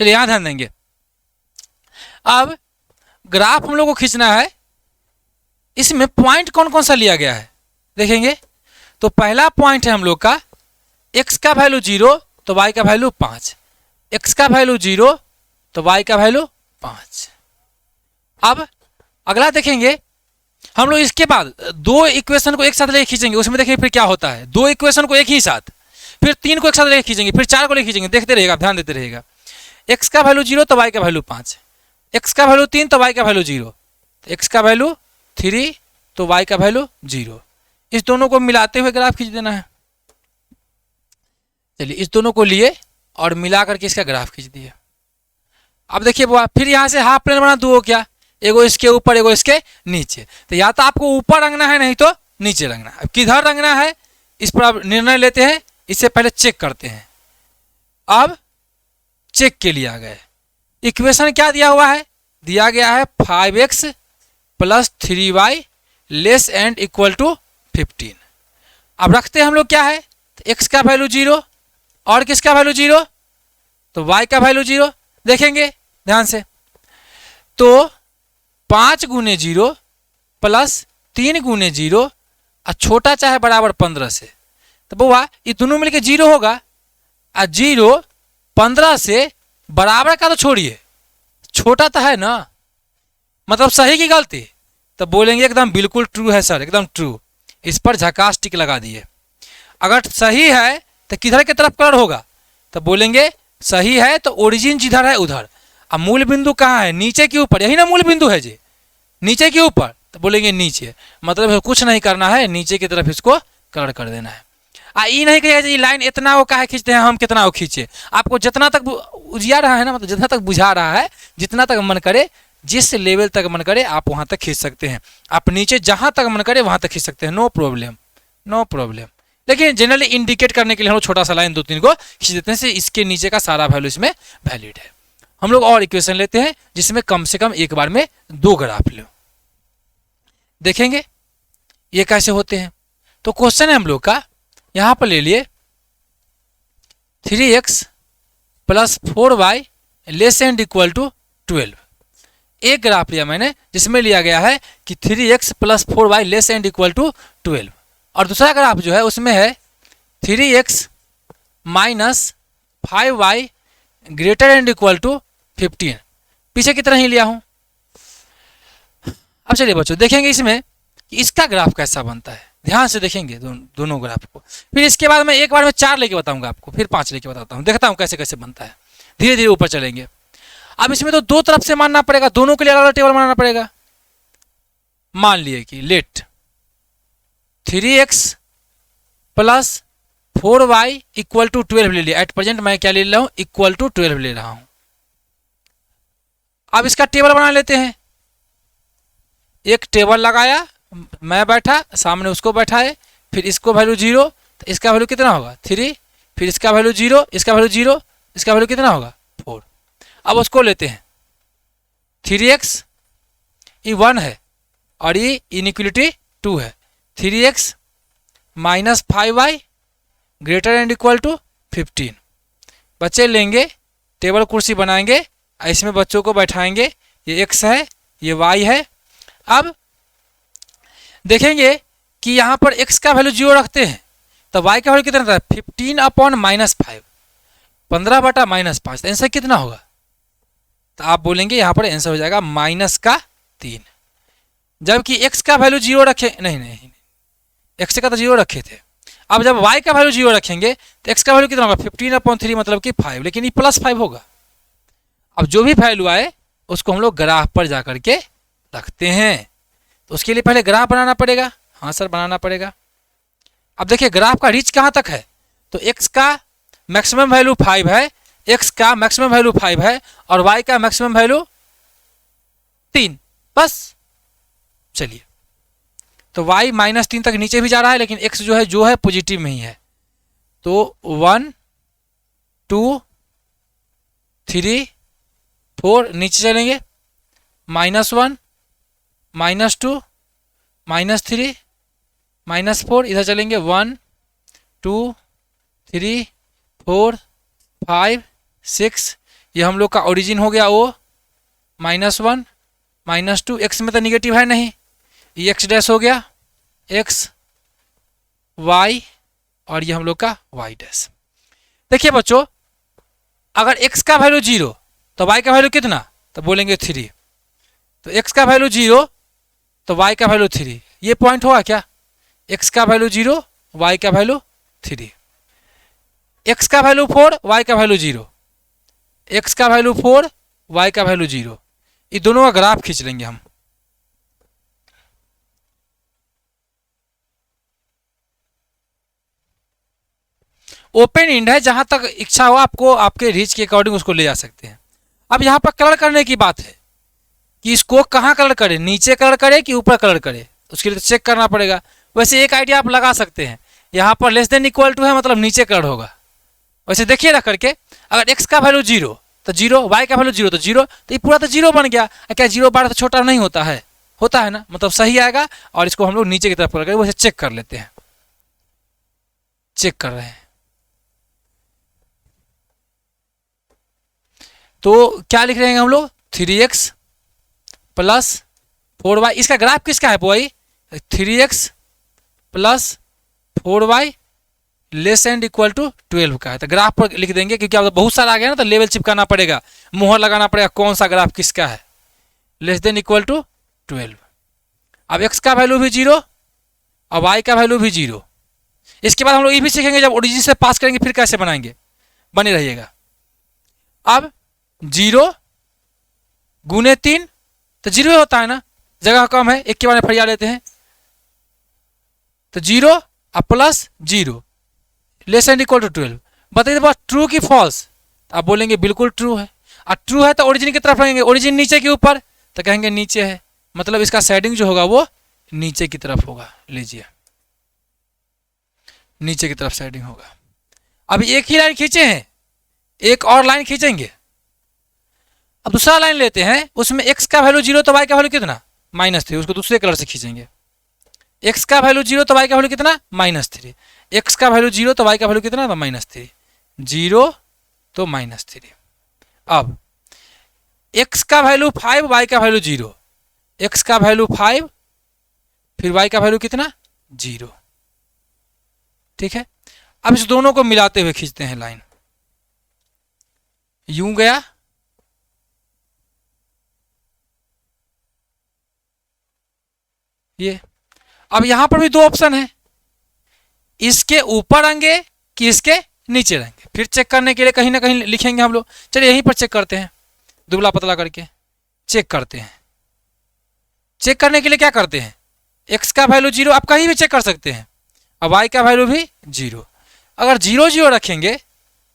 चलिए यहाँ ध्यान देंगे। अब ग्राफ हम लोग को खींचना है, इसमें पॉइंट कौन कौन सा लिया गया है देखेंगे। तो पहला पॉइंट है हम लोग का x का वैल्यू 0 तो y का वैल्यू 5, x का वैल्यू 0 तो y का वैल्यू 5। अब अगला देखेंगे हम लोग, इसके बाद दो इक्वेशन को एक साथ लेके खींचेंगे, उसमें देखेंगे फिर क्या होता है। दो इक्वेशन को एक ही साथ, फिर 3 को एक साथ लेके खींचेंगे, फिर 4 को लेके खींचेंगे, देखते रहेगा, ध्यान देते रहेगा। x का वैल्यू 0 तो y का वैल्यू 5, x का वैल्यू 3 तो y का वैल्यू 0, x का वैल्यू 3 तो y का वैल्यू 0। इस दोनों को मिलाते हुए ग्राफ खींच देना है। चलिए इस दोनों को लिए और मिला करके इसका ग्राफ खींच दिए। अब देखिए बुआ, फिर यहाँ से हाफ प्लेन बना दो, क्या एगो इसके ऊपर एगो इसके नीचे। तो या तो आपको ऊपर रंगना है, नहीं तो नीचे रंगना है। अब किधर रंगना है इस पर आप निर्णय लेते हैं, इससे पहले चेक करते हैं। अब चेक के लिए आ गए, इक्वेशन क्या दिया हुआ है, दिया गया है 5x + 3y less and equal to 15। अब रखते हैं हम लोग क्या है, तो x का वैल्यू 0 और किसका वैल्यू 0, तो y का वैल्यू 0। देखेंगे ध्यान से, तो 5 × 0 + 3 × 0 और छोटा चाहे बराबर 15 से। तो बुआ ये दोनों मिलके 0 होगा, और 0 15 से बराबर का तो छोड़िए, छोटा तो है ना, मतलब सही की गलती। तो बोलेंगे एकदम बिल्कुल ट्रू है सर, एकदम ट्रू। इस पर झकास टिक लगा दिए। अगर सही है तो किधर की तरफ कलर होगा, तो बोलेंगे सही है तो ओरिजिन जिधर है उधर। अब मूल बिंदु कहाँ है, नीचे के ऊपर, यही ना मूल बिंदु है जी, नीचे के ऊपर। तो बोलेंगे नीचे, मतलब कुछ नहीं करना है, नीचे की तरफ इसको कलर कर देना है। ये नहीं कहेगा जी लाइन इतना वो काहे खींचते हैं हम, कितना वो खींचे। आपको जितना तक उजिया रहा है ना, मतलब जितना तक बुझा रहा है, जितना तक मन करे, जिस लेवल तक मन करे आप वहाँ तक खींच सकते हैं। आप नीचे जहाँ तक मन करे वहाँ तक खींच सकते हैं, नो प्रॉब्लम, नो प्रॉब्लम। लेकिन जनरली इंडिकेट करने के लिए हम लोग छोटा सा लाइन 2-3 को खींच देते हैं, इसके नीचे का सारा वैल्यू इसमें वैलिड है। हम लोग और इक्वेशन लेते हैं जिसमें कम से कम एक बार में 2 ग्राफ लो। देखेंगे ये कैसे होते हैं। तो क्वेश्चन है हम लोग का, यहाँ पर ले लिए 3x + 4y less and equal to 12। एक ग्राफ लिया मैंने जिसमें लिया गया है कि 3x + 4y less and equal to 12, और दूसरा ग्राफ जो है उसमें है 3x - 5y greater and equal to 15। पीछे की तरह ही लिया हूं। अब चलिए बच्चों देखेंगे इसमें कि इसका ग्राफ कैसा बनता है, ध्यान से देखेंगे दोनों ग्राफ को। फिर इसके बाद मैं एक बार में 4 लेके बताऊंगा आपको, फिर 5 लेके बताता हूँ, देखता हूँ कैसे कैसे बनता है। धीरे धीरे ऊपर चलेंगे। अब इसमें तो 2 तरफ से मानना पड़ेगा, दोनों के लिए अलग अलग टेबल बनाना पड़ेगा। मान लिए कि late 3x + 4y equal to 12 ले लिया। एट प्रेजेंट मैं क्या ले रहा हूं, इक्वल टू 12 ले रहा हूं। अब इसका टेबल बना लेते हैं। एक टेबल लगाया, मैं बैठा, सामने उसको बैठाए, फिर इसको वैल्यू 0, तो इसका वैल्यू कितना होगा 3, फिर इसका वैल्यू 0, इसका वैल्यू 0, इसका वैल्यू कितना होगा 4। अब उसको लेते हैं 3x, ये 1 है और ये इनइक्वलिटी 2 है। 3x - 5y greater and equal to 15। बच्चे लेंगे, टेबल कुर्सी बनाएंगे, इसमें बच्चों को बैठाएंगे। ये x है, ये y है। अब देखेंगे कि यहाँ पर x का वैल्यू 0 रखते हैं, तो y का वैल्यू कितना रहता है 15/-5, 15/-5। तो आंसर कितना होगा, तो आप बोलेंगे यहाँ पर आंसर हो जाएगा -3। जबकि x का वैल्यू 0 रखे, नहीं x का तो 0 रखे थे। अब जब y का वैल्यू 0 रखेंगे तो x का वैल्यू कितना होगा 15/3, मतलब कि 5, लेकिन ये +5 होगा। अब जो भी वैल्यू आए उसको हम लोग ग्राफ पर जा करके रखते हैं। तो उसके लिए पहले ग्राफ बनाना पड़ेगा। हाँ सर बनाना पड़ेगा। अब देखिए ग्राफ का रीच कहाँ तक है, तो x का मैक्सिमम वैल्यू 5 है, x का मैक्सिमम वैल्यू 5 है और y का मैक्सिमम वैल्यू 3, बस। चलिए तो y -3 तक नीचे भी जा रहा है, लेकिन x जो है पॉजिटिव में ही है। तो 1 2 3 4 नीचे चलेंगे, -1 -2 -3 -4, इधर चलेंगे 1 2 3 4 5 6 ये हम लोग का ओरिजिन हो गया O -1 -2, x में तो निगेटिव है नहीं, ये x डैश हो गया x y और ये हम लोग का y डैश। देखिए बच्चों, अगर x का वैल्यू 0 तो y का वैल्यू कितना, तो बोलेंगे 3। तो x का वैल्यू 0 तो y का वैल्यू 3, ये पॉइंट हुआ क्या, x का वैल्यू 0 y का वैल्यू 3, x का वैल्यू 4 y का वैल्यू 0, x का वैल्यू 4 y का वैल्यू 0, ये दोनों का ग्राफ खींच लेंगे हम। ओपन एंड है, जहां तक इच्छा हो आपको आपके रीच के अकॉर्डिंग उसको ले जा सकते हैं। अब यहाँ पर कलर करने की बात है कि इसको कहाँ कलर करे, नीचे कलर करे कि ऊपर कलर करे, उसके लिए तो चेक करना पड़ेगा। वैसे एक आइडिया आप लगा सकते हैं, यहाँ पर लेस देन इक्वल टू है मतलब नीचे कलर होगा। वैसे देखिए रख करके, अगर x का वैल्यू 0 तो 0, y का वैल्यू 0 तो 0, तो ये पूरा तो 0 बन गया। क्या 0 बार तो छोटा नहीं होता है, होता है ना, मतलब सही आएगा। और इसको हम लोग नीचे की तरफ कलर करें, वैसे चेक कर लेते हैं, चेक कर रहे हैं। तो क्या लिख रहे हैं हम लोग, 3x प्लस 4y, इसका ग्राफ किसका है भाई, 3x plus 4y less and equal to 12 का है। तो ग्राफ पर लिख देंगे, क्योंकि अब बहुत सारा आ गया ना, तो लेवल चिपकाना पड़ेगा, मुहर लगाना पड़ेगा कौन सा ग्राफ किसका है, लेस देन इक्वल टू 12। अब x का वैल्यू भी 0 और y का वैल्यू भी 0। इसके बाद हम लोग ये भी सीखेंगे, जब ओरिजिन से पास करेंगे फिर कैसे बनाएंगे, बने रहिएगा। अब 0 गुने 3 तो 0 होता है ना, जगह कम है, एक के बारे में फरिया लेते हैं। तो 0 और plus 0 less and equal to 12। बताइए बात ट्रू की फॉल्स, आप बोलेंगे बिल्कुल ट्रू है। और ट्रू है तो ओरिजिन की तरफ रहेंगे, ओरिजिन नीचे के ऊपर तो कहेंगे नीचे है, मतलब इसका शेडिंग जो होगा वो नीचे की तरफ होगा। लीजिए, नीचे की तरफ शेडिंग होगा। अभी एक ही लाइन खींचे हैं, एक और लाइन खींचेंगे। अब दूसरा लाइन लेते हैं, उसमें x का वैल्यू 0 तो y का वैल्यू कितना, -3, उसको दूसरे कलर से खींचेंगे। x का वैल्यू 0 तो y का वैल्यू कितना, -3, x का वैल्यू 0 तो y का वैल्यू कितना, -3, 0 तो -3। अब x का वैल्यू 5 y का वैल्यू 0, x का वैल्यू 5 फिर y का वैल्यू कितना, 0। ठीक है, अब इस दोनों को मिलाते हुए खींचते हैं लाइन, यूं गया, ये। अब यहां पर भी दो ऑप्शन है, इसके ऊपर रहेंगे कि इसके नीचे रहेंगे। फिर चेक करने के लिए कहीं ना कहीं लिखेंगे हम लोग। चलिए यहीं पर चेक करते हैं, दुबला पतला करके चेक करते हैं। चेक करने के लिए क्या करते हैं, x का वैल्यू 0 आप कहीं भी चेक कर सकते हैं, और y का वैल्यू भी 0। अगर 0 0 रखेंगे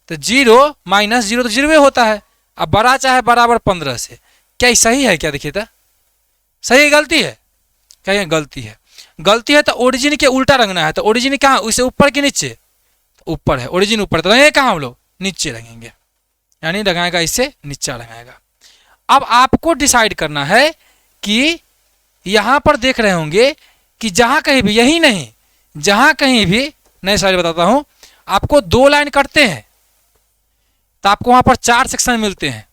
तो 0 -0 तो 0 होता है। अब बड़ा चाहे बराबर 15 से, क्या ये सही है, क्या देखिए तो सही है गलती है, कहें गलती है। गलती है तो ओरिजिन के उल्टा रंगना है। तो ओरिजिन कहाँ, उससे ऊपर के नीचे, ऊपर है ओरिजिन, ऊपर तो रंगेंगे कहाँ हम लोग, नीचे रंगेंगे, यानी लगाएगा इससे नीचा लगाएगा। अब आपको डिसाइड करना है कि यहां पर देख रहे होंगे कि जहां कहीं भी, यही नहीं जहां कहीं भी, नए साइड बताता हूं आपको, 2 लाइन कटते हैं तो आपको वहां पर 4 सेक्शन मिलते हैं।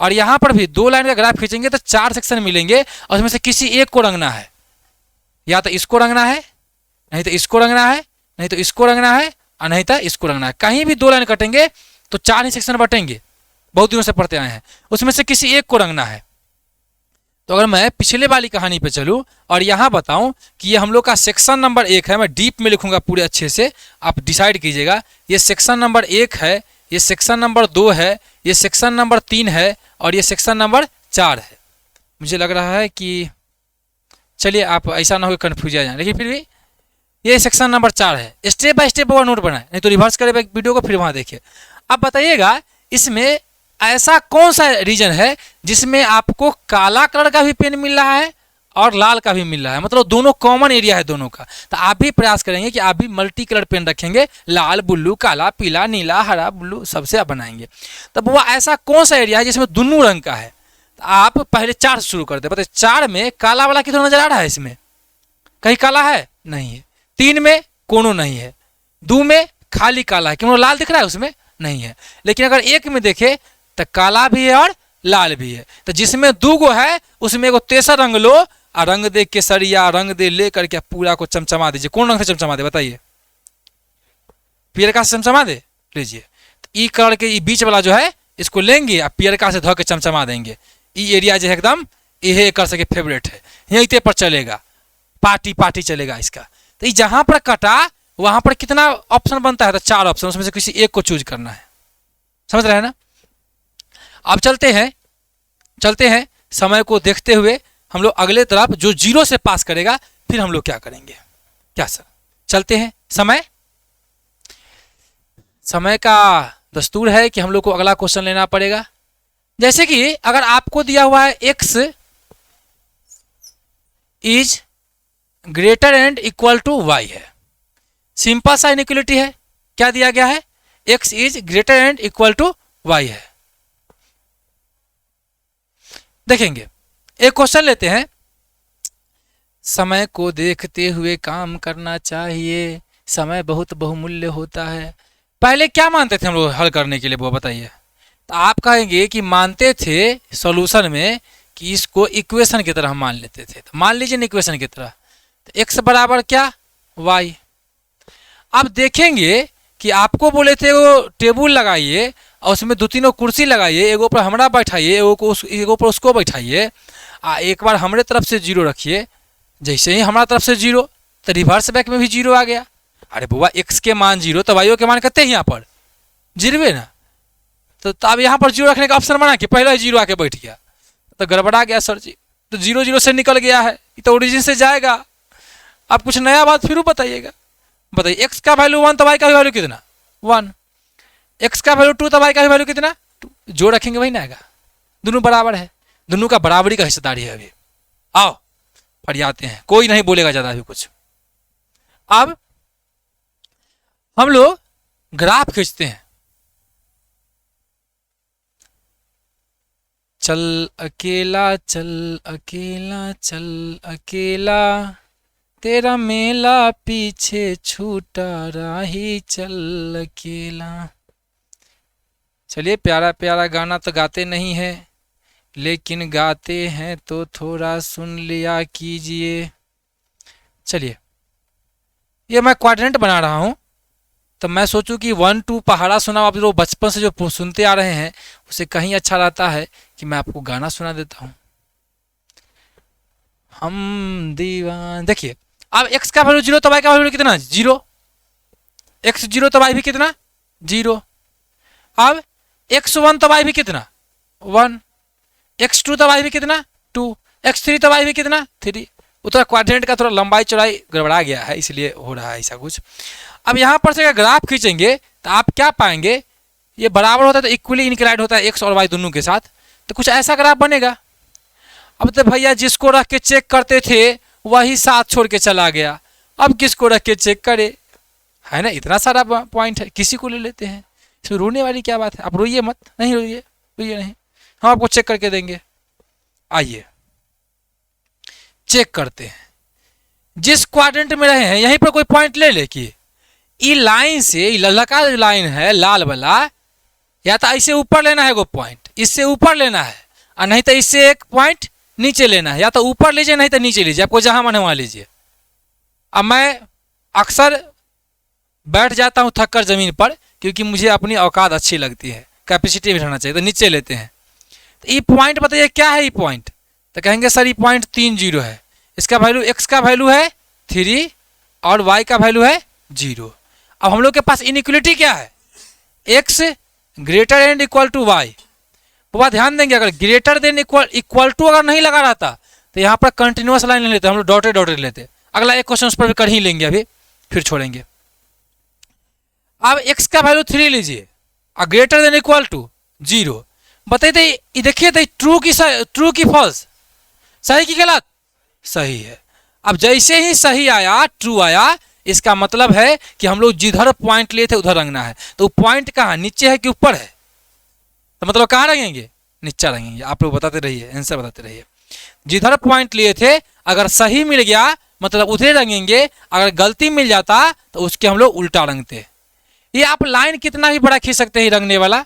और यहां पर भी 2 लाइन का ग्राफ खींचेंगे तो 4 सेक्शन मिलेंगे, और उसमें से किसी एक को रंगना है। या तो इसको रंगना है, नहीं तो इसको रंगना है, नहीं तो इसको रंगना है, और नहीं तो इसको रंगना है। कहीं भी 2 लाइन कटेंगे तो 4 ही सेक्शन बटेंगे, बहुत दिनों से पढ़ते आए हैं, उसमें से किसी एक को रंगना है। तो अगर मैं पिछले वाली कहानी पे चलूं और यहां बताऊं कि ये हम लोग का सेक्शन नंबर 1 है, मैं डीप में लिखूंगा पूरे अच्छे से, आप डिसाइड कीजिएगा। ये सेक्शन नंबर 1 है, ये सेक्शन नंबर 2 है, ये सेक्शन नंबर 3 है, और ये सेक्शन नंबर 4 है। मुझे लग रहा है कि, चलिए आप ऐसा ना हो कन्फ्यूज आ जाए, लेकिन फिर भी ये सेक्शन नंबर 4 है। स्टेप बाय स्टेप वो नोट बनाए, नहीं तो रिवर्स करे वीडियो को फिर वहां देखिए। अब बताइएगा इसमें ऐसा कौन सा रीजन है जिसमें आपको काला कलर का भी पेन मिल रहा है और लाल का भी मिल रहा है, मतलब दोनों कॉमन एरिया है दोनों का। तो आप भी प्रयास करेंगे कि आप भी मल्टी कलर पेन रखेंगे, लाल ब्लू काला पीला नीला हरा ब्लू सबसे आप बनाएंगे। तब वो ऐसा कौन सा एरिया है जिसमें दोनों रंग का है। तो आप पहले 4 से शुरू करते, बताइए 4 में काला वाला कितना नजर आ रहा है, इसमें कहीं काला है नहीं है, 3 में कोनो नहीं है, 2 में खाली काला है, क्यों लाल दिख रहा है उसमें नहीं है। लेकिन अगर 1 में देखे तो काला भी है और लाल भी है। तो जिसमें दो गो है उसमें एगो तेसर रंग लो और रंग दे केसरिया, रंग दे ले करके पूरा को चमचमा दीजिए। कौन रंग से चमचमा दे बताइए? पियरका से चमचमा दे लीजिए। तो ई कलर के बीच वाला जो है इसको लेंगे और पियरका से धो के चमचमा देंगे। ई एरिया जो है एकदम यही कर सके फेवरेट है, यहीं पर चलेगा, पार्टी पार्टी चलेगा इसका। तो ये जहां पर कटा वहां पर कितना ऑप्शन बनता है? तो 4 ऑप्शन, उसमें से किसी एक को चूज करना है। समझ रहे हैं ना? अब चलते हैं समय को देखते हुए हम लोग अगले तरफ जो 0 से पास करेगा फिर हम लोग क्या करेंगे। क्या सर? चलते हैं। समय का दस्तूर है कि हम लोग को अगला क्वेश्चन लेना पड़ेगा। जैसे कि अगर आपको दिया हुआ है x is greater and equal to y है, सिंपल सा इनइक्वालिटी है। क्या दिया गया है? x is greater and equal to y है। देखेंगे, एक क्वेश्चन लेते हैं। समय को देखते हुए काम करना चाहिए, समय बहुत बहुमूल्य होता है। पहले क्या मानते थे हम लोग हल करने के लिए, वो बताइए। तो आप कहेंगे कि मानते थे सॉल्यूशन में कि इसको इक्वेशन की तरह मान लेते थे। तो मान लीजिए इक्वेशन की तरह, तो x बराबर क्या? y। अब देखेंगे कि आपको बोले थे वो टेबल लगाइए और उसमें 2-3 कुर्सी लगाइए, एगो पर हमरा बैठाइए, एगो पर उसको बैठाइए, एक बार हमारे तरफ से 0 रखिए। जैसे ही हमारा तरफ से 0 तो रिवर्स बैक में भी 0 आ गया। अरे बुआ x के मान 0 तो y के मान कितने हैं? यहाँ पर 0 ना। तो अब यहाँ पर 0 रखने का ऑप्शन बना कि पहले 0 आके बैठ गया, तो गड़बड़ा गया सर जी। तो 0 से निकल गया है, ये तो ओरिजिन से जाएगा। आप कुछ नया बात फिर बताइएगा। बताइए, x का वैल्यू 1 तो y का भी वैल्यू कितना? 1। x का वैल्यू 2 तो y का भी वैल्यू कितना? 2। जो रखेंगे वही ना आएगा। दोनों बराबर है, दोनों का बराबरी का हिस्सेदारी है। अभी आओ फरियाते हैं, कोई नहीं बोलेगा ज्यादा अभी कुछ। अब हम लोग ग्राफ खींचते हैं। चल अकेला चल अकेला चल अकेला, तेरा मेला पीछे छूटा राही चल अकेला। चलिए, प्यारा प्यारा गाना तो गाते नहीं है, लेकिन गाते हैं तो थोड़ा सुन लिया कीजिए। चलिए, ये मैं क्वाड्रेंट बना रहा हूँ, तो मैं सोचूं कि 1 2 पहाड़ा सुना। आप लोग बचपन से जो सुनते आ रहे हैं उससे कहीं अच्छा रहता है कि मैं आपको गाना सुना देता हूँ। हम दीवान। देखिए, अब x का वैल्यू 0 तो y का वैल्यू कितना? 0। x 0 तो y भी कितना? 0। अब x 1 तो y भी कितना? 1। x 2 तो y भी कितना? 2। x 3 तो y भी कितना? 3। उतना क्वाड्रेंट का थोड़ा लंबाई चौड़ाई गड़बड़ा गया है, इसलिए हो रहा है ऐसा कुछ। अब यहाँ पर से अगर ग्राफ खींचेंगे तो आप क्या पाएंगे? ये बराबर होता है तो इक्वली इंक्लाइंड होता है x और y दोनों के साथ, तो कुछ ऐसा ग्राफ बनेगा। अब तो भैया जिसको रख के चेक करते थे वही साथ छोड़ के चला गया, अब किसको रख के चेक करे? है ना, इतना सारा पॉइंट है, किसी को ले लेते हैं। इसमें रोने वाली क्या बात है? आप रोइए मत, नहीं रोइए नहीं, हम आपको चेक करके देंगे। आइए चेक करते हैं। जिस क्वाड्रेंट में रहे हैं यहीं पर कोई पॉइंट ले ले कि ई लाइन से ललका लाइन है लाल वाला, या तो इससे ऊपर लेना है वो पॉइंट, इससे ऊपर लेना है, और नहीं तो इससे एक पॉइंट नीचे लेना है। या तो ऊपर लीजिए नहीं तो नीचे लीजिए, आपको जहां मन है वहां लीजिए। अब मैं अक्सर बैठ जाता हूं थक कर जमीन पर, क्योंकि मुझे अपनी औकात अच्छी लगती है, कैपेसिटी भी रहना चाहिए। तो नीचे लेते हैं। तो ये पॉइंट बताइए क्या है ये पॉइंट? तो कहेंगे सर ये पॉइंट 3 0 है। इसका वैल्यू x का वैल्यू है 3 और y का वैल्यू है 0। अब हम लोग के पास इनइक्वालिटी क्या है? x greater and equal to y। वो बात ध्यान देंगे, अगर ग्रेटर देन इक्वल टू अगर नहीं लगा रहता तो यहाँ पर कंटिन्यूअस लाइन नहीं लेते, हम लोग डॉटेड डॉटेड लेते। अगला एक क्वेश्चन उस पर भी कर ही लेंगे, अभी फिर छोड़ेंगे। अब x का वैल्यू 3 लीजिए और ग्रेटर देन इक्वल टू 0। बताइए, देखिए ट्रू की फॉल्स, सही की गलत? सही है। अब जैसे ही सही आया, ट्रू आया, इसका मतलब है कि हम लोग जिधर पॉइंट लिए थे उधर रंगना है। तो पॉइंट कहाँ, नीचे है कि ऊपर है? तो मतलब कहाँ रंगेंगे? नीचे रंगेंगे। आप लोग बताते रहिए, आंसर बताते रहिए। जिधर पॉइंट लिए थे अगर सही मिल गया मतलब उधर रंगेंगे, अगर गलती मिल जाता तो उसके हम लोग उल्टा रंगते। ये आप लाइन कितना भी बड़ा खींच सकते हैं रंगने वाला,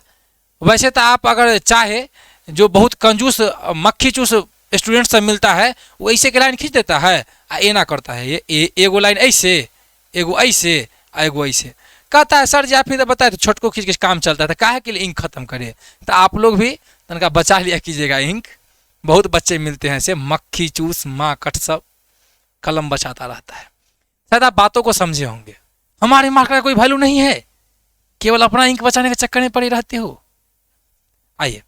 वैसे तो आप अगर चाहे, जो बहुत कंजूस मक्खी चूस स्टूडेंट सब मिलता है, वो ऐसे के लाइन खींच देता है, ए ना करता है, ये एगो लाइन ऐसे, एगो ऐसे, एगो ऐसे कहता है। सर जी आप ही तो बताए, तो छोटको खींच के काम चलता है, तो काहे के लिए इंक खत्म करे। तो आप लोग भी तनका बचा लिया कीजिएगा इंक। बहुत बच्चे मिलते हैं ऐसे मक्खी चूस माँ कट सब, कलम बचाता रहता है। शायद आप बातों को समझे होंगे। हमारे मार्क का कोई वैल्यू नहीं है, केवल अपना इंक बचाने के चक्कर में पड़े रहते हो। आइए,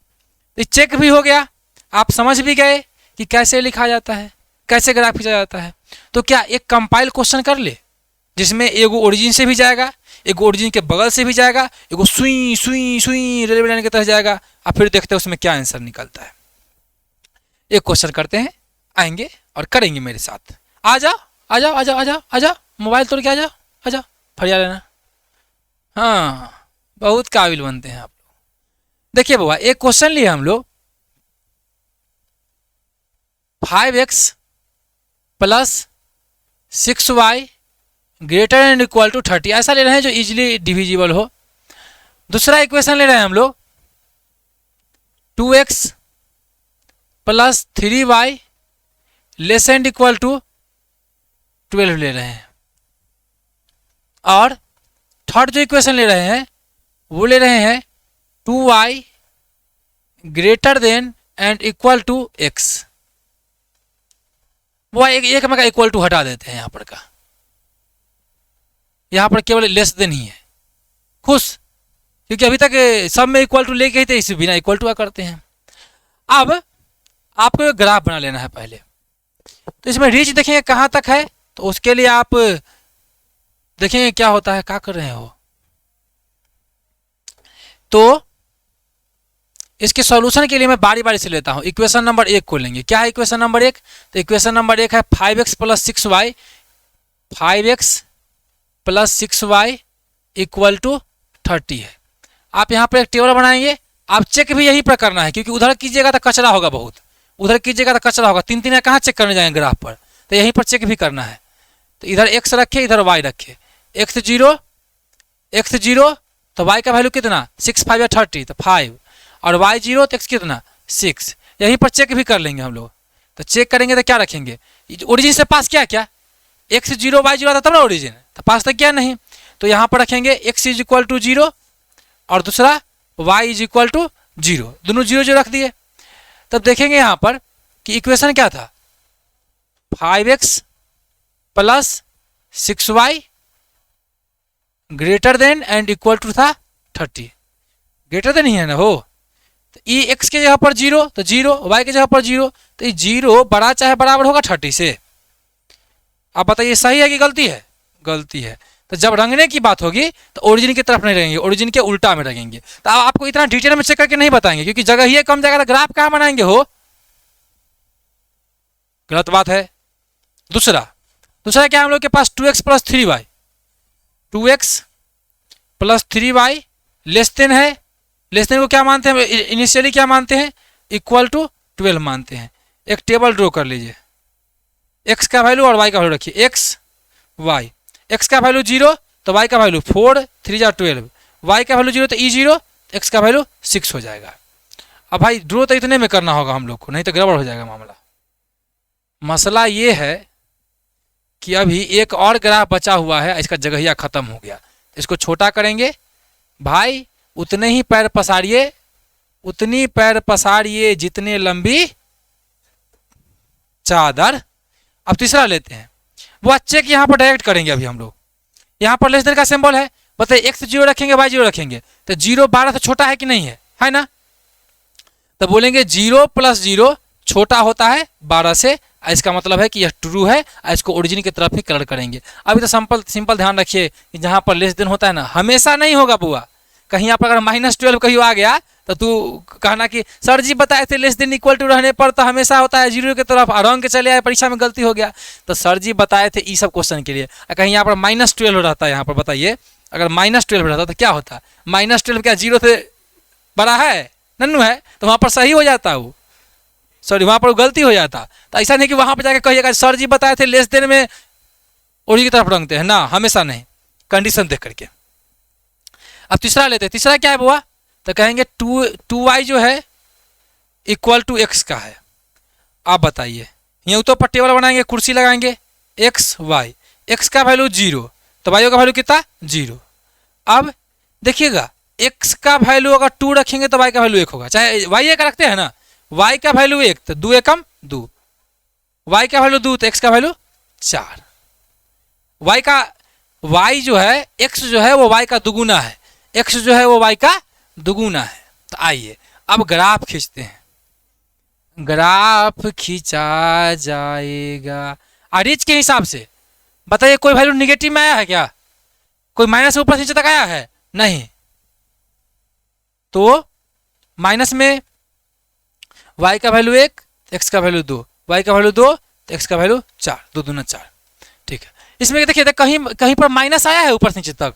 तो चेक भी हो गया, आप समझ भी गए कि कैसे लिखा जाता है, कैसे ग्राफ खींचा जाता है। तो क्या एक कंपाइल क्वेश्चन कर ले, जिसमें एगो ओरिजिन से भी जाएगा, एगो ओरिजिन के बगल से भी जाएगा, एगो सुई सुई सुई रेलवे लाइन की तरह जाएगा, और फिर देखते हैं उसमें क्या आंसर निकलता है। एक क्वेश्चन करते हैं, आएंगे और करेंगे मेरे साथ। आ जाओ आ जाओ आ जाओ आ जाओ आ जाओ, मोबाइल तोड़ के आ जाओ, आ जाओ, फरिया लेना। हाँ, बहुत काबिल बनते हैं आप लोग। देखिए बाबा, एक क्वेश्चन लिए हम लोग, 5x plus 6y greater and equal to 30, ऐसा ले रहे हैं जो इजीली डिविजिबल हो। दूसरा इक्वेशन ले रहे हैं हम लोग, 2x plus 3y less and equal to 12 ले रहे हैं। और थर्ड जो इक्वेशन ले रहे हैं वो ले रहे हैं 2y greater than and equal to x। वो एक में का इक्वल टू हटा देते हैं यहाँ पर का, यहाँ पर केवल लेस देन ही है। खुश, क्योंकि अभी तक सब में इक्वल टू लेके ही थे, इसी बिना इक्वल टू करते हैं। अब आपको एक ग्राफ बना लेना है पहले। तो इसमें रीच देखेंगे कहाँ तक है, तो उसके लिए आप देखेंगे क्या होता है, क्या कर रहे हो। तो इसके सॉल्यूशन के लिए मैं बारी बारी से लेता हूं। इक्वेशन नंबर 1 को लेंगे। क्या है इक्वेशन नंबर 1? तो इक्वेशन नंबर 1 है 5x plus 6y, 5x plus 6y equal to 30 है। आप यहाँ पर एक टेबल बनाएंगे। आप चेक भी यहीं पर करना है, क्योंकि उधर कीजिएगा तो कचरा होगा बहुत, उधर कीजिएगा तो कचरा होगा। 3 3 कहाँ चेक करने जाएंगे ग्राफ पर, तो यहीं पर चेक भी करना है। तो इधर x रखे, इधर y रखे। x 0 तो y का वैल्यू कितना, 6 5 30 तो 5, और y 0 तो x कितना 6। यहीं पर चेक भी कर लेंगे हम लोग। तो चेक करेंगे तो क्या रखेंगे, ओरिजिन से पास क्या क्या, x 0 y 0 आता तब ना ओरिजिन, तो पास तक क्या नहीं। तो यहाँ पर रखेंगे x इज इक्वल टू 0 और दूसरा y इज इक्वल टू 0, दोनों 0 0 रख दिए। तब देखेंगे यहाँ पर कि इक्वेशन क्या था, 5x plus 6y greater than and equal to था 30। ग्रेटर देन ही है ना हो, तो ई x के जगह पर 0 तो 0, y के जगह पर 0 तो ये 0 बड़ा चाहे बराबर होगा 30 से। आप बताइए सही है कि गलती है? गलती है। तो जब रंगने की बात होगी तो ओरिजिन की तरफ नहीं रखेंगे, ओरिजिन के उल्टा में रखेंगे। तो आपको इतना डिटेल में चेक करके नहीं बताएंगे, क्योंकि जगह ही कम जाएगा, तो ग्राफ कहाँ बनाएंगे हो, गलत बात है। दूसरा क्या हम लोग के पास 2x plus 3y, 2x plus 3y less than है। लेस देन को क्या मानते हैं इनिशियली, क्या मानते हैं, इक्वल टू 12 मानते हैं। एक टेबल ड्रॉ कर लीजिए, x का वैल्यू और y का वैल्यू रखिए, x y, x का वैल्यू 0 तो y का वैल्यू 4, 3 जा 12, y का वैल्यू 0 तो e 0, x का वैल्यू 6 हो जाएगा। अब भाई ड्रॉ तो इतने में करना होगा हम लोग को, नहीं तो गड़बड़ हो जाएगा मामला। मसला ये है कि अभी एक और ग्राफ बचा हुआ है, इसका जगहिया खत्म हो गया। इसको छोटा करेंगे भाई, उतने ही पैर पसारिए, उतनी पैर पसारिए जितने लंबी चादर। अब तीसरा लेते हैं, वो चेक यहाँ पर डायरेक्ट करेंगे। अभी हम लोग यहाँ पर लेस देन का सिंबल है, बताइए x 0 रखेंगे y 0 रखेंगे, तो 0 12 से छोटा है कि नहीं है ना। तो बोलेंगे 0 प्लस 0 छोटा होता है 12 से, इसका मतलब है कि यह ट्रू है। इसको ओरिजिन की तरफ ही कलर करेंगे। अभी तो सिंपल ध्यान रखिए कि जहाँ पर लेस देन होता है ना, हमेशा नहीं होगा बुआ। कहीं यहाँ पर अगर -12 कहीं आ गया तो तू कहना कि सर जी बताए थे लेस देन इक्वल टू रहने पर तो हमेशा होता है 0 की तरफ, रंग के चले आए, परीक्षा में गलती हो गया। तो सर जी बताए थे इस सब क्वेश्चन के लिए। कहीं यहाँ पर -12 रहता है, यहाँ पर बताइए अगर -12 रहता तो क्या होता, -12 क्या 0 से बड़ा है, नन्नू है, तो वहाँ पर सही हो जाता वो, सॉरी वहाँ पर गलती हो जाता। तो ऐसा नहीं कि वहाँ पर जाकर कहिएगा सर जी बताए थे लेस देन में ओरिजिन की तरफ रंगते हैं ना, हमेशा नहीं, कंडीशन देख करके। अब तीसरा लेते हैं। तीसरा क्या है बुआ, तो कहेंगे 2y जो है इक्वल टू x का है। आप बताइए, यहाँ ऊपर पर टेबल बनाएंगे, कुर्सी लगाएंगे, x y, x का वैल्यू 0 तो y का वैल्यू कितना 0। अब देखिएगा x का वैल्यू अगर 2 रखेंगे तो y का वैल्यू 1 होगा, चाहे y 1 रखते हैं ना, y का वैल्यू 1 तो 2 एकम 2, y का वैल्यू 2 तो x का वैल्यू 4। y जो है x जो है वो y का दुगुना है, x जो है वो y का दुगुना है। तो आइए अब ग्राफ खींचते हैं, ग्राफ खींचा जाएगा आरिज के हिसाब से। बताइए कोई वैल्यू निगेटिव में आया है क्या? कोई माइनस से ऊपर नीचे तक आया है? नहीं। तो माइनस में y का वैल्यू 1, x का वैल्यू 2, y का वैल्यू 2 तो x का वैल्यू 4, 2 दूना 4। ठीक है, इसमें देखिए कहीं पर माइनस आया है ऊपर से नीचे तक?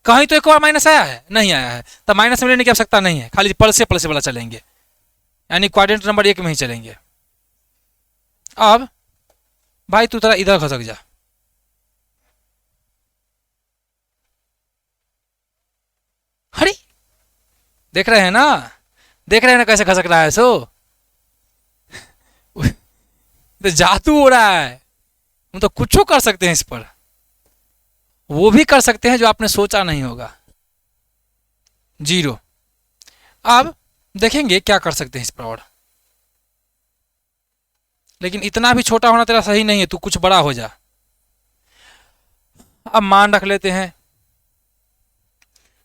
कहीं तो एक बार माइनस आया है? नहीं आया है, तो माइनस में लेने की आवश्यकता नहीं है, खाली प्लस से वाला चलेंगे, यानी क्वाड्रेंट नंबर 1 में ही चलेंगे। अब भाई तू थोड़ा इधर खसक जा, अरे देख रहे हैं ना, देख रहे हैं ना कैसे खसक रहा है? सो तो जादू हो रहा है, हम तो कुछ कर सकते हैं इस पर, वो भी कर सकते हैं जो आपने सोचा नहीं होगा। 0। अब देखेंगे क्या कर सकते हैं इस पर और, लेकिन इतना भी छोटा होना तेरा सही नहीं है, तू कुछ बड़ा हो जा। अब मान रख लेते हैं,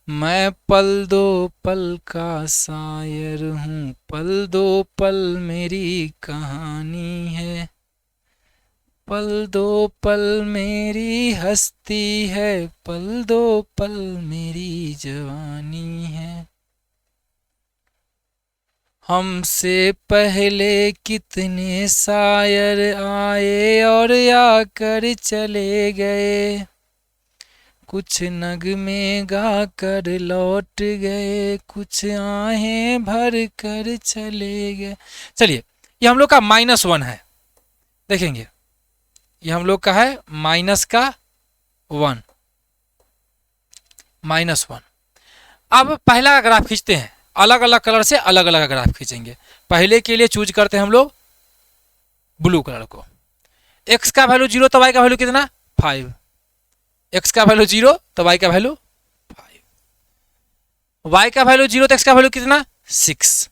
मैं पल दो पल का शायर हूँ, पल दो पल मेरी कहानी है, पल दो पल मेरी हस्ती है, पल दो पल मेरी जवानी है। हमसे पहले कितने शायर आए और आकर चले गए, कुछ नगमे गा कर लौट गए, कुछ आहें भर कर चले गए। चलिए ये हम लोग का -1 है, देखेंगे ये हम लोग का है -1। अब पहला ग्राफ खींचते हैं, अलग अलग कलर से अलग अलग ग्राफ खींचेंगे। पहले के लिए चूज करते हैं हम लोग ब्लू कलर को। x का वैल्यू 0 तो y का वैल्यू कितना 5, x का वैल्यू 0 तो y का वैल्यू 5, y का वैल्यू 0 तो x का वैल्यू कितना 6।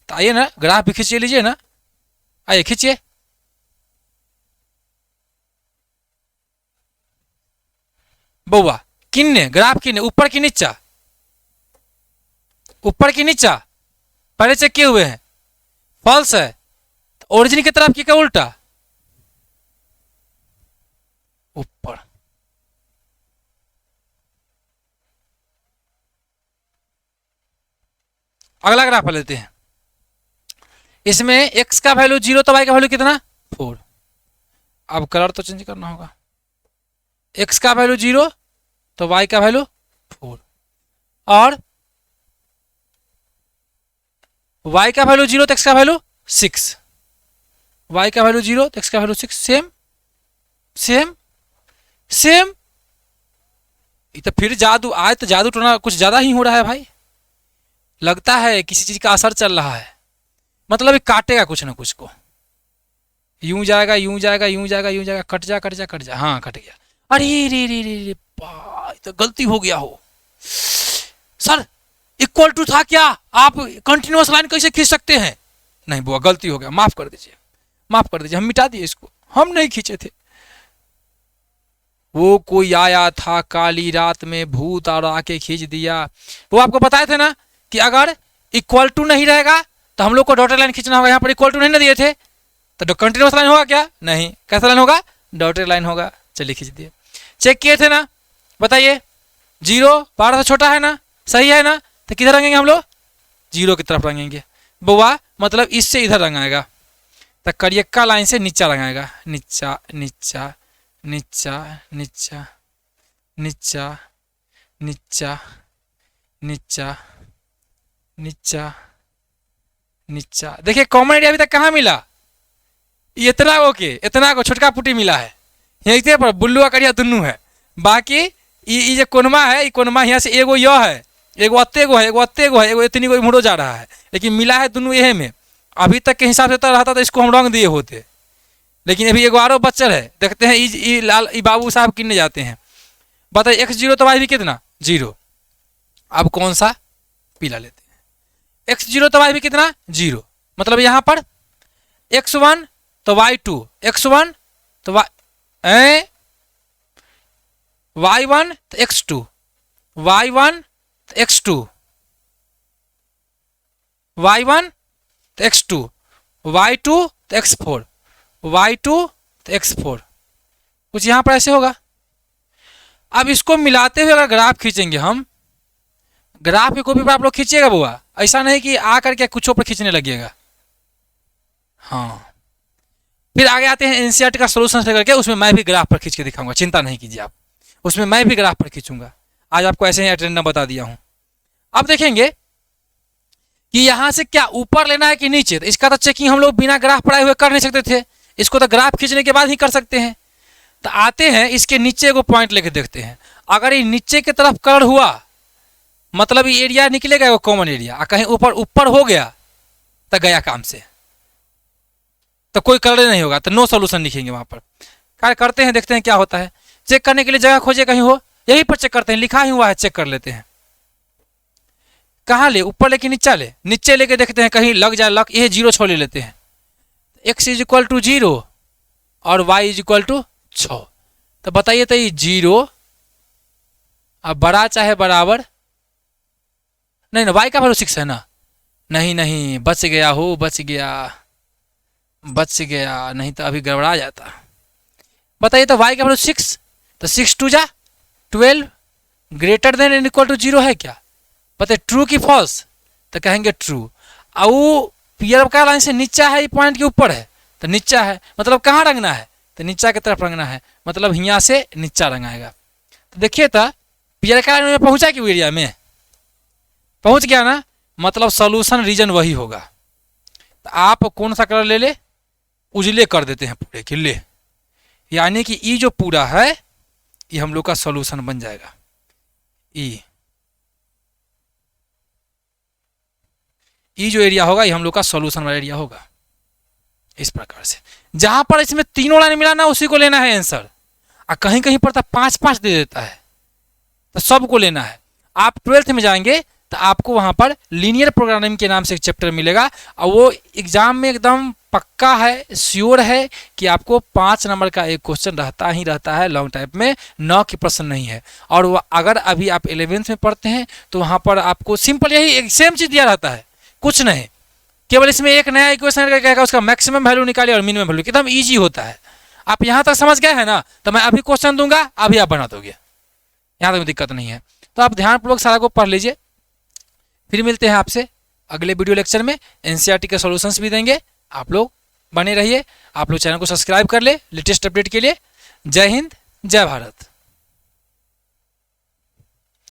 तो आइए ना ग्राफ भी खींचिए लीजिए ना, आइए खींचिए। बउआ किन्ने ग्राफ किन्ने, ऊपर की नीचा? ऊपर की नीचा पहले चेक किए हुए हैं, फॉल्स है। ओरिजिन की तरफ की क्या उल्टा? ऊपर। अगला ग्राफ लेते हैं, इसमें x का वैल्यू 0 तो y का वैल्यू कितना 4। अब कलर तो चेंज करना होगा, x का वैल्यू 0 तो y का वैल्यू 4 और y का वैल्यू 0 तो x का वैल्यू 6, y का वैल्यू 0 तो x का वैल्यू 6। Same same same. तो फिर जादू आज तो जादू टोना कुछ ज्यादा ही हो रहा है भाई, लगता है किसी चीज का असर चल रहा है, मतलब ये काटेगा कुछ ना कुछ को, यूं जाएगा यूं जाएगा यूं जाएगा यूं जाएगा, कट जा कट जा कट जा, हाँ कट गया। अरे रे रे रे रे तो गलती हो गया हो सर, इक्वल टू था क्या? आप कंटिन्यूअस लाइन कैसे खींच सकते हैं? नहीं बुआ गलती हो गया, माफ कर दीजिए माफ कर दीजिए, हम मिटा दिए इसको, हम नहीं खींचे थे। वो कोई आया था काली रात में भूत और आके खींच दिया। वो आपको बताए थे ना कि अगर इक्वल टू नहीं रहेगा तो हम लोग को डॉटेड लाइन खींचना होगा। यहाँ पर इक्वल टू नहीं ना दिए थे तो कंटिन्यूअस लाइन होगा क्या? नहीं। कैसा लाइन होगा? डॉटेड लाइन होगा। चलिए खींच दिए, चेक किए थे ना, बताइए 0 12 से छोटा है ना, सही है ना? तो किधर रंगेंगे हम लोग? 0 की तरफ रंगेंगे। बुआ मतलब इससे इधर रंगाएगा, तो करियक्का लाइन से नीचा रंगाएगा, नीचा नीचा नीचा नीचा नीचा नीचा नीचा नीचा नीचा। देखिए कॉमन एरिया अभी तक कहाँ मिला? इतना को छोटका पुटी मिला है, यहीं पर बुल्लू करिया दुनू है, बाकी ई जो कोनमा है, ये कोनमा यहाँ से एगो यह है, एगो अत्ते गो है, एगो अत्ते गो है, एगो इतनी गो मुड़ो जा रहा है, लेकिन मिला है दोनों यह में। अभी तक के हिसाब से तो रहता तो इसको हम रंग दिए होते, लेकिन अभी एगो आरो बच्चल है। देखते हैं ई लाल ई बाबू साहब कितने जाते हैं, बताइए x0 तो y भी कितना 0। अब कौन सा पीला लेते हैं, x0 तो y भी कितना 0, मतलब यहाँ पर x1 तो y2, x1 तो y1 तो x2, y1 तो x2, y1 तो x2, y2 तो x4, y2 तो x4, कुछ यहाँ पर ऐसे होगा। अब इसको मिलाते हुए अगर ग्राफ खींचेंगे हम, ग्राफ के कॉपी पर आप लोग खींचिएगा बुआ, ऐसा नहीं कि आ करके कुछ पर खींचने लगिएगा। हाँ, फिर आगे आते हैं एनसीईआरटी का सॉल्यूशन लेकर के, उसमें मैं भी ग्राफ पर खींच के दिखाऊंगा, चिंता नहीं कीजिए आप, उसमें मैं भी ग्राफ पर खींचूंगा। आज आपको ऐसे ही अटेंडम बता दिया हूं। अब देखेंगे कि यहां से क्या ऊपर लेना है कि नीचे, तो इसका तो चेकिंग हम लोग बिना ग्राफ पढ़ाए हुए कर नहीं सकते थे, इसको तो ग्राफ खींचने के बाद ही कर सकते हैं। तो आते हैं इसके नीचे को पॉइंट लेके देखते हैं, अगर ये नीचे की तरफ कलर हुआ मतलब ये एरिया निकलेगा वो कॉमन एरिया, और कहीं ऊपर ऊपर हो गया तो गया काम से, तो कोई कलर नहीं होगा, तो नो सॉल्यूशन लिखेंगे वहां पर। कार्य करते हैं, देखते हैं क्या होता है। चेक करने के लिए जगह खोजे कहीं हो, यहीं पर चेक करते हैं, लिखा ही हुआ है, चेक कर लेते हैं। कहाँ ले, ऊपर लेके नीचा ले, नीचे लेके देखते हैं कहीं लग जाए लक, ये 0 6 ले लेते हैं। x इज इक्वल टू 0 और y इज इक्वल टू 6, तो बताइए तो ये 0 अब बड़ा चाहे बराबर, नहीं ना y का वैल्यू 6 है ना, नहीं नहीं बच गया हो, बच गया, नहीं तो अभी गड़बड़ा जाता। बताइए तो y का वैल्यू 6, तो 6 2 जा 12 greater than and equal to 0 है क्या, बताइए ट्रू की फॉल्स, तो कहेंगे ट्रू। और पीयर का लाइन से नीचा है, ये पॉइंट के ऊपर है तो नीचा है, मतलब कहाँ रंगना है, तो नीचा की तरफ रंगना है, मतलब यहाँ से नीचा रंगाएगा। तो देखिए तो पीयर का लाइन में पहुंचा कि एरिया में पहुंच गया ना, मतलब सॉल्यूशन रीजन वही होगा। तो आप कौन सा कलर ले ले, उजले कर देते हैं पूरे के ले, यानी कि ई जो पूरा है ये हम लोग का सॉल्यूशन बन जाएगा। ई जो एरिया होगा ये हम लोग का सॉल्यूशन वाला एरिया होगा। इस प्रकार से जहां पर इसमें तीनों लाइन मिला ना उसी को लेना है आंसर, और कहीं कहीं पर 5-5 दे देता है, तो सबको लेना है। आप 12th में जाएंगे तो आपको वहां पर लीनियर प्रोग्रामिंग के नाम से एक चैप्टर मिलेगा, और वो एग्जाम में एकदम पक्का है, श्योर है कि आपको 5 नंबर का एक क्वेश्चन रहता है लॉन्ग टाइप में, 9 की प्रश्न नहीं है। और वो अगर अभी आप 11th में पढ़ते हैं तो वहां पर आपको सिंपल यही एक सेम चीज दिया रहता है, कुछ नहीं, केवल इसमें एक नया इक्वेशन कहेगा, उसका मैक्सिमम वैल्यू निकालिए और मिनिमम वैल्यू, एकदम ईजी होता है। आप यहाँ तक समझ गए हैं ना, तो मैं अभी क्वेश्चन दूंगा, अभी आप बना दोगे, यहाँ तक दिक्कत नहीं है। तो आप ध्यानपूर्वक सारा को पढ़ लीजिए। फिर मिलते हैं आपसे अगले वीडियो लेक्चर में, एनसीईआरटी के सॉल्यूशंस भी देंगे। आप लोग बने रहिए, आप लोग चैनल को सब्सक्राइब कर ले लेटेस्ट अपडेट के लिए। जय हिंद, जय भारत।